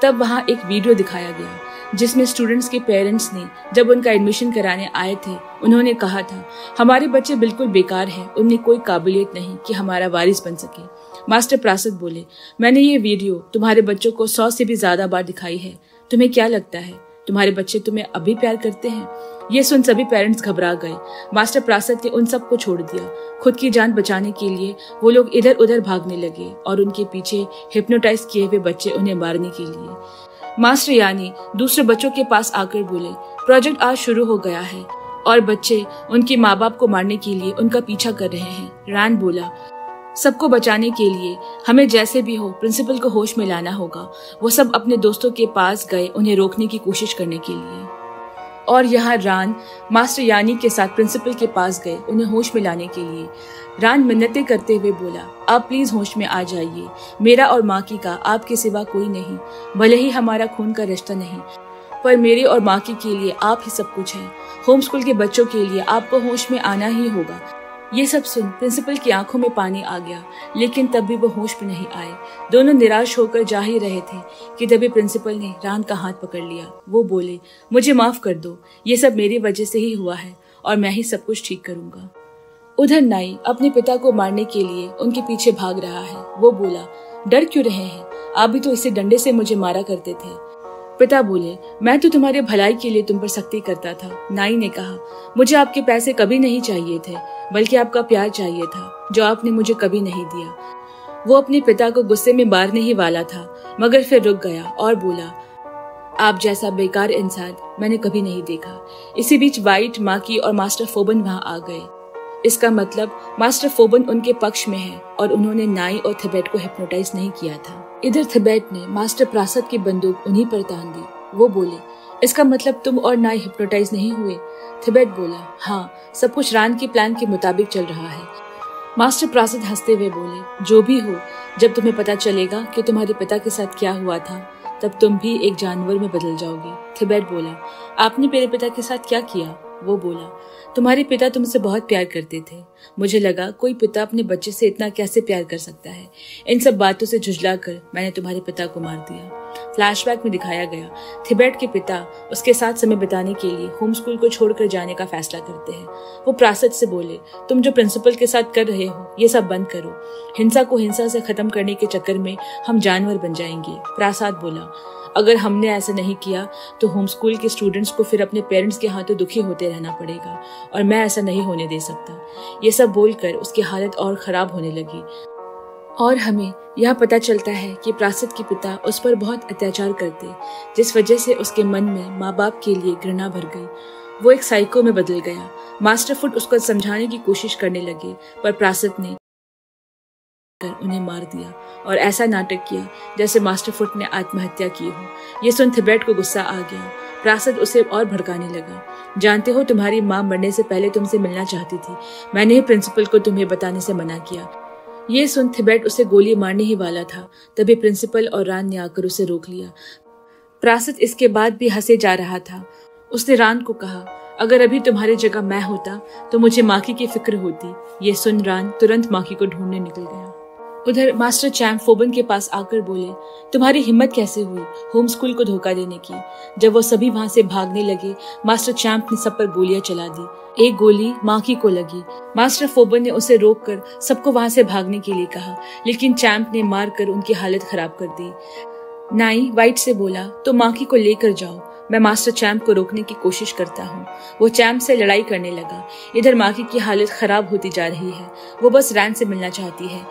तब वहाँ एक वीडियो दिखाया गया जिसमें स्टूडेंट्स के पेरेंट्स ने जब उनका एडमिशन कराने आए थे उन्होंने कहा था, हमारे बच्चे बिल्कुल बेकार हैं, उनमें कोई काबिलियत नहीं कि हमारा वारिस बन सके। मास्टर प्रासत बोले, मैंने ये वीडियो तुम्हारे बच्चों को 100 से भी ज्यादा बार दिखाई है। तुम्हें क्या लगता है तुम्हारे बच्चे तुम्हें अभी प्यार करते हैं? ये सुन सभी पेरेंट्स घबरा गए। मास्टर प्रासत ने उन सबको छोड़ दिया। खुद की जान बचाने के लिए वो लोग इधर उधर भागने लगे और उनके पीछे हिप्नोटाइज किए हुए बच्चे उन्हें मारने के लिए। मास्टर यानी दूसरे बच्चों के पास आकर बोले, प्रोजेक्ट आज शुरू हो गया है और बच्चे उनके माँ बाप को मारने के लिए उनका पीछा कर रहे हैं। रान बोला, सबको बचाने के लिए हमें जैसे भी हो प्रिंसिपल को होश में लाना होगा। वो सब अपने दोस्तों के पास गए उन्हें रोकने की कोशिश करने के लिए, और यहाँ रान मास्टर यानी के साथ प्रिंसिपल के पास गए उन्हें होश में लाने के लिए। रान मिन्नतें करते हुए बोला, आप प्लीज होश में आ जाइए, मेरा और माकी का आपके सिवा कोई नहीं, भले ही हमारा खून का रिश्ता नहीं, पर मेरे और माकी के लिए आप ही सब कुछ है। होम स्कूल के बच्चों के लिए आपको होश में आना ही होगा। ये सब सुन प्रिंसिपल की आंखों में पानी आ गया, लेकिन तब भी वो होश में नहीं आए। दोनों निराश होकर जा ही रहे थे कि तभी प्रिंसिपल ने रान का हाथ पकड़ लिया। वो बोले, मुझे माफ कर दो, ये सब मेरी वजह से ही हुआ है और मैं ही सब कुछ ठीक करूंगा। उधर नाई अपने पिता को मारने के लिए उनके पीछे भाग रहा है। वो बोला, डर क्यों रहे हैं, आप भी तो इसे डंडे से मुझे मारा करते थे। पिता बोले, मैं तो तुम्हारे भलाई के लिए तुम पर सख्ती करता था। नाई ने कहा, मुझे आपके पैसे कभी नहीं चाहिए थे, बल्कि आपका प्यार चाहिए था जो आपने मुझे कभी नहीं दिया। वो अपने पिता को गुस्से में मारने ही वाला था, मगर फिर रुक गया और बोला, आप जैसा बेकार इंसान मैंने कभी नहीं देखा। इसी बीच वाइट, माकी और मास्टर फोबन वहां आ गए। इसका मतलब मास्टर फोबन उनके पक्ष में है और उन्होंने नाई और थिबेट को हिप्नोटाइज नहीं किया था। इधर थिबेट ने मास्टर प्रासद की बंदूक उन्हीं पर तान दी। वो बोले, इसका मतलब तुम और नाई हिप्नोटाइज नहीं हुए? थिबेट बोला, हाँ, सब कुछ रान के प्लान के मुताबिक चल रहा है। मास्टर प्रासद हंसते हुए बोले, जो भी हो, जब तुम्हें पता चलेगा कि तुम्हारे पिता के साथ क्या हुआ था, तब तुम भी एक जानवर में बदल जाओगे। थिबेट बोला, आपने मेरे पिता के साथ क्या किया? वो बोला, तुम्हारे पिता तुमसे बहुत प्यार करते थे। मुझे लगा कोई पिता अपने बच्चे से इतना कैसे प्यार कर सकता है। इन सब बातों से झुंझलाकर मैंने तुम्हारे पिता को मार दिया। फ्लैशबैक में दिखाया गया, थिबेट के पिता उसके साथ समय बिताने के लिए होम स्कूल को छोड़कर जाने का फैसला करते हैं। वो प्रासद से बोले, तुम जो प्रिंसिपल के साथ कर रहे हो ये सब बंद करो। हिंसा को हिंसा से खत्म करने के चक्कर में हम जानवर बन जाएंगे। प्रासद बोला, अगर हमने ऐसा नहीं किया तो होम स्कूल के स्टूडेंट्स को फिर अपने पेरेंट्स के हाथों दुखी होते रहना पड़ेगा और मैं ऐसा नहीं होने दे सकता। ये सब बोलकर उसकी हालत और खराब होने लगी और हमें यह पता चलता है कि प्रासद के पिता उस पर बहुत अत्याचार करते, जिस वजह से उसके मन में माँ बाप के लिए घृणा भर गई। वो एक साइको में बदल गया। मास्टर फुट उसको समझाने की कोशिश करने लगे, पर प्रासद ने उन्हें मार दिया और ऐसा नाटक किया जैसे मास्टर फुट ने आत्महत्या की हो। ये सुन थिबेट को गुस्सा आ गया। प्रासद उसे और भड़काने लगा, जानते हो तुम्हारी माँ मरने से पहले तुमसे मिलना चाहती थी, मैंने ही प्रिंसिपल को तुम्हें बताने से मना किया। ये सुन थिबेट उसे गोली मारने ही वाला था, तभी प्रिंसिपल और रान ने आकर उसे रोक लिया। प्रासद इसके बाद भी हंसे जा रहा था। उसने रान को कहा, अगर अभी तुम्हारी जगह मैं होता तो मुझे माकी की फिक्र होती। ये सुन रान तुरंत माकी को ढूंढने निकल गया। उधर मास्टर चैम्प फोबन के पास आकर बोले, तुम्हारी हिम्मत कैसे हुई होम स्कूल को धोखा देने की? जब वो सभी वहां से भागने लगे, मास्टर चैम्प ने सब पर गोलियां चला दी। एक गोली माकी को लगी। मास्टर फोबन ने उसे रोककर सबको वहां से भागने के लिए कहा, लेकिन चैम्प ने मारकर उनकी हालत खराब कर दी। नाई वाइट से बोला, तो माकी को लेकर जाओ, मैं मास्टर चैम्प को रोकने की कोशिश करता हूँ। वो चैम्प से लड़ाई करने लगा। इधर माकी की हालत खराब होती जा रही है, वो बस रैन से मिलना चाहती है।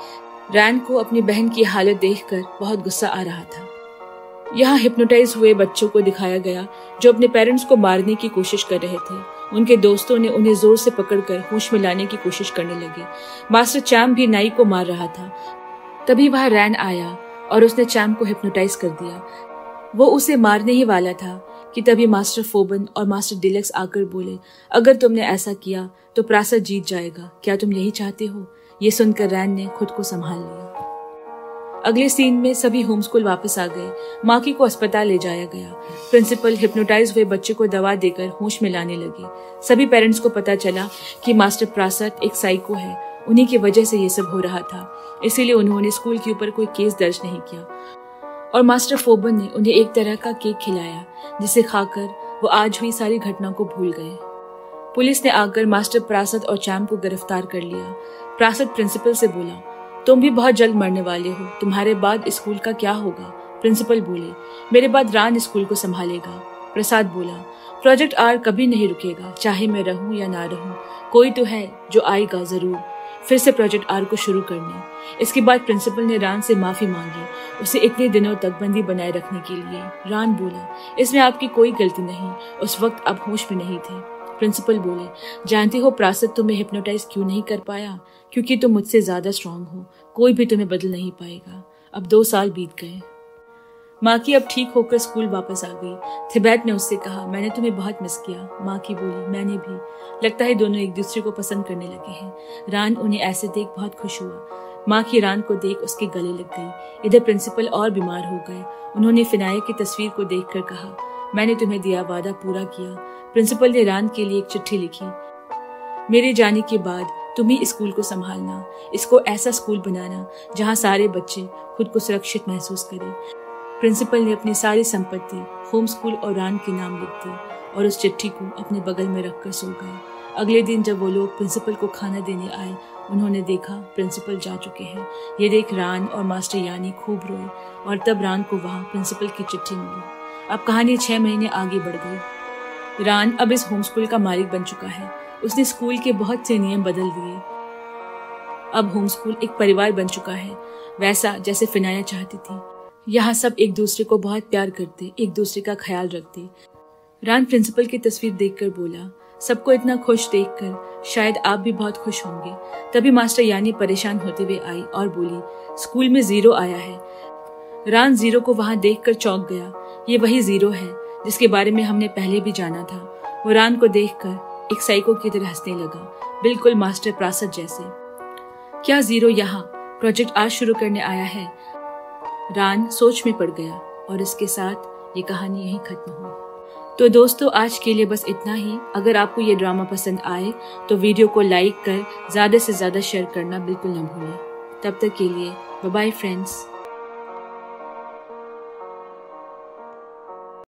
रैन को अपनी बहन की हालत देखकर बहुत गुस्सा आ रहा था। यहाँ हिप्नोटाइज हुए बच्चों को दिखाया गया जो अपने पेरेंट्स को मारने की कोशिश कर रहे थे। उनके दोस्तों ने उन्हें जोर से पकड़कर होश में लाने की कोशिश करने लगे। मास्टर चैम्प भी नाई को मार रहा था। तभी वहां रैन आया और उसने चैम्प को हिप्नोटाइज कर दिया। वो उसे मारने ही वाला था कि तभी मास्टर फोबन और मास्टर डिलक्स आकर बोले, अगर तुमने ऐसा किया तो प्रासद जीत जाएगा, क्या तुम यही चाहते हो? ये सुनकर रैन ने खुद को संभाल लिया। अगले सीन में सभी होम स्कूल वापस आ गए। माकी को अस्पताल ले जाया गया। प्रिंसिपल हिप्नोटाइज हुए बच्चे को दवा देकर होश में लाने लगे। सभी पेरेंट्स को पता चला कि मास्टर प्रासद एक साइको है, उन्हीं की वजह से ये सब हो रहा था, इसीलिए उन्होंने स्कूल के ऊपर कोई केस दर्ज नहीं किया। और मास्टर फोबन ने उन्हें एक तरह का केक खिलाया जिसे खाकर वो आज हुई सारी घटना को भूल गए। पुलिस ने आकर मास्टर प्रासद और चैम्प को गिरफ्तार कर लिया। प्रासद प्रिंसिपल से बोला, तुम भी बहुत जल्द मरने वाले हो, तुम्हारे बाद स्कूल का क्या होगा? प्रिंसिपल बोले, मेरे बाद रान स्कूल को संभालेगा। प्रसाद बोला, प्रोजेक्ट आर कभी नहीं रुकेगा, चाहे मैं रहूं या ना रहूं, कोई तो है जो आएगा जरूर फिर से प्रोजेक्ट आर को शुरू करने। इसके बाद प्रिंसिपल ने रान से माफी मांगी, उसे इतने दिनों तक बंदी बनाए रखने के लिए। रान बोला, इसमें आपकी कोई गलती नहीं, उस वक्त आप होश में नहीं थे। प्रिंसिपल बोले, जानती हो प्रासद तुम्हें हिप्नोटाइज क्यों नहीं कर पाया? क्योंकि तुम मुझसे ज्यादा स्ट्रांग हो, कोई भी तुम्हें बदल नहीं पाएगा। अब 2 साल बीत गए। माकी अब ठीक होकर स्कूल वापस आ गई। थिबेट ने उससे कहा, मैंने तुम्हें बहुत मिस किया। माकी बोली, मैंने भी। लगता है दोनों एक दूसरे को पसंद करने लगे हैं। रान उन्हें ऐसे देख बहुत खुश हुआ। माकी रान को देख उसके गले लग गई। इधर प्रिंसिपल और बीमार हो गए। उन्होंने फिनाया की तस्वीर को देखकर कहा, मैंने तुम्हें दिया वादा पूरा किया। प्रिंसिपल ने रान के लिए एक चिट्ठी लिखी, मेरे जाने के बाद तुम ही स्कूल को संभालना, इसको ऐसा स्कूल बनाना जहाँ सारे बच्चे खुद को सुरक्षित महसूस करें। प्रिंसिपल ने अपनी सारी संपत्ति होम स्कूल और रान के नाम लिख दी और उस चिट्ठी को अपने बगल में रखकर सो गए। अगले दिन जब वो लोग प्रिंसिपल को खाना देने आए, उन्होंने देखा प्रिंसिपल जा चुके हैं। ये देख रान और मास्टर यानी खूब रोए और तब रान को वहाँ प्रिंसिपल की चिट्ठी मिली। अब कहानी 6 महीने आगे बढ़ गई। रान अब इस होम स्कूल का मालिक बन चुका है। उसने स्कूल के बहुत से नियम बदल दिए। अब होम स्कूल एक परिवार बन चुका है, वैसा जैसे फिनाया चाहती थी। यहाँ सब एक दूसरे को बहुत प्यार करते, एक दूसरे का ख्याल रखते। रान प्रिंसिपल की तस्वीर देखकर बोला, सबको इतना खुश देखकर शायद आप भी बहुत खुश होंगे। तभी मास्टर यानी परेशान होते हुए आई और बोली, स्कूल में 0 आया है। रान 0 को वहां देखकर चौंक गया। ये वही 0 है जिसके बारे में हमने पहले भी जाना था। वो रान को देखकर एक साइको की तरह हंसने लगा, बिल्कुल मास्टर प्रासद जैसे। क्या 0 यहाँ प्रोजेक्ट आज शुरू करने आया है? रान सोच में पड़ गया और इसके साथ ये कहानी यहीं खत्म हुई। तो दोस्तों, आज के लिए बस इतना ही। अगर आपको ये ड्रामा पसंद आए तो वीडियो को लाइक कर ज्यादा से ज्यादा शेयर करना बिल्कुल न भूलें। तब तक के लिए बाय बाय फ्रेंड्स।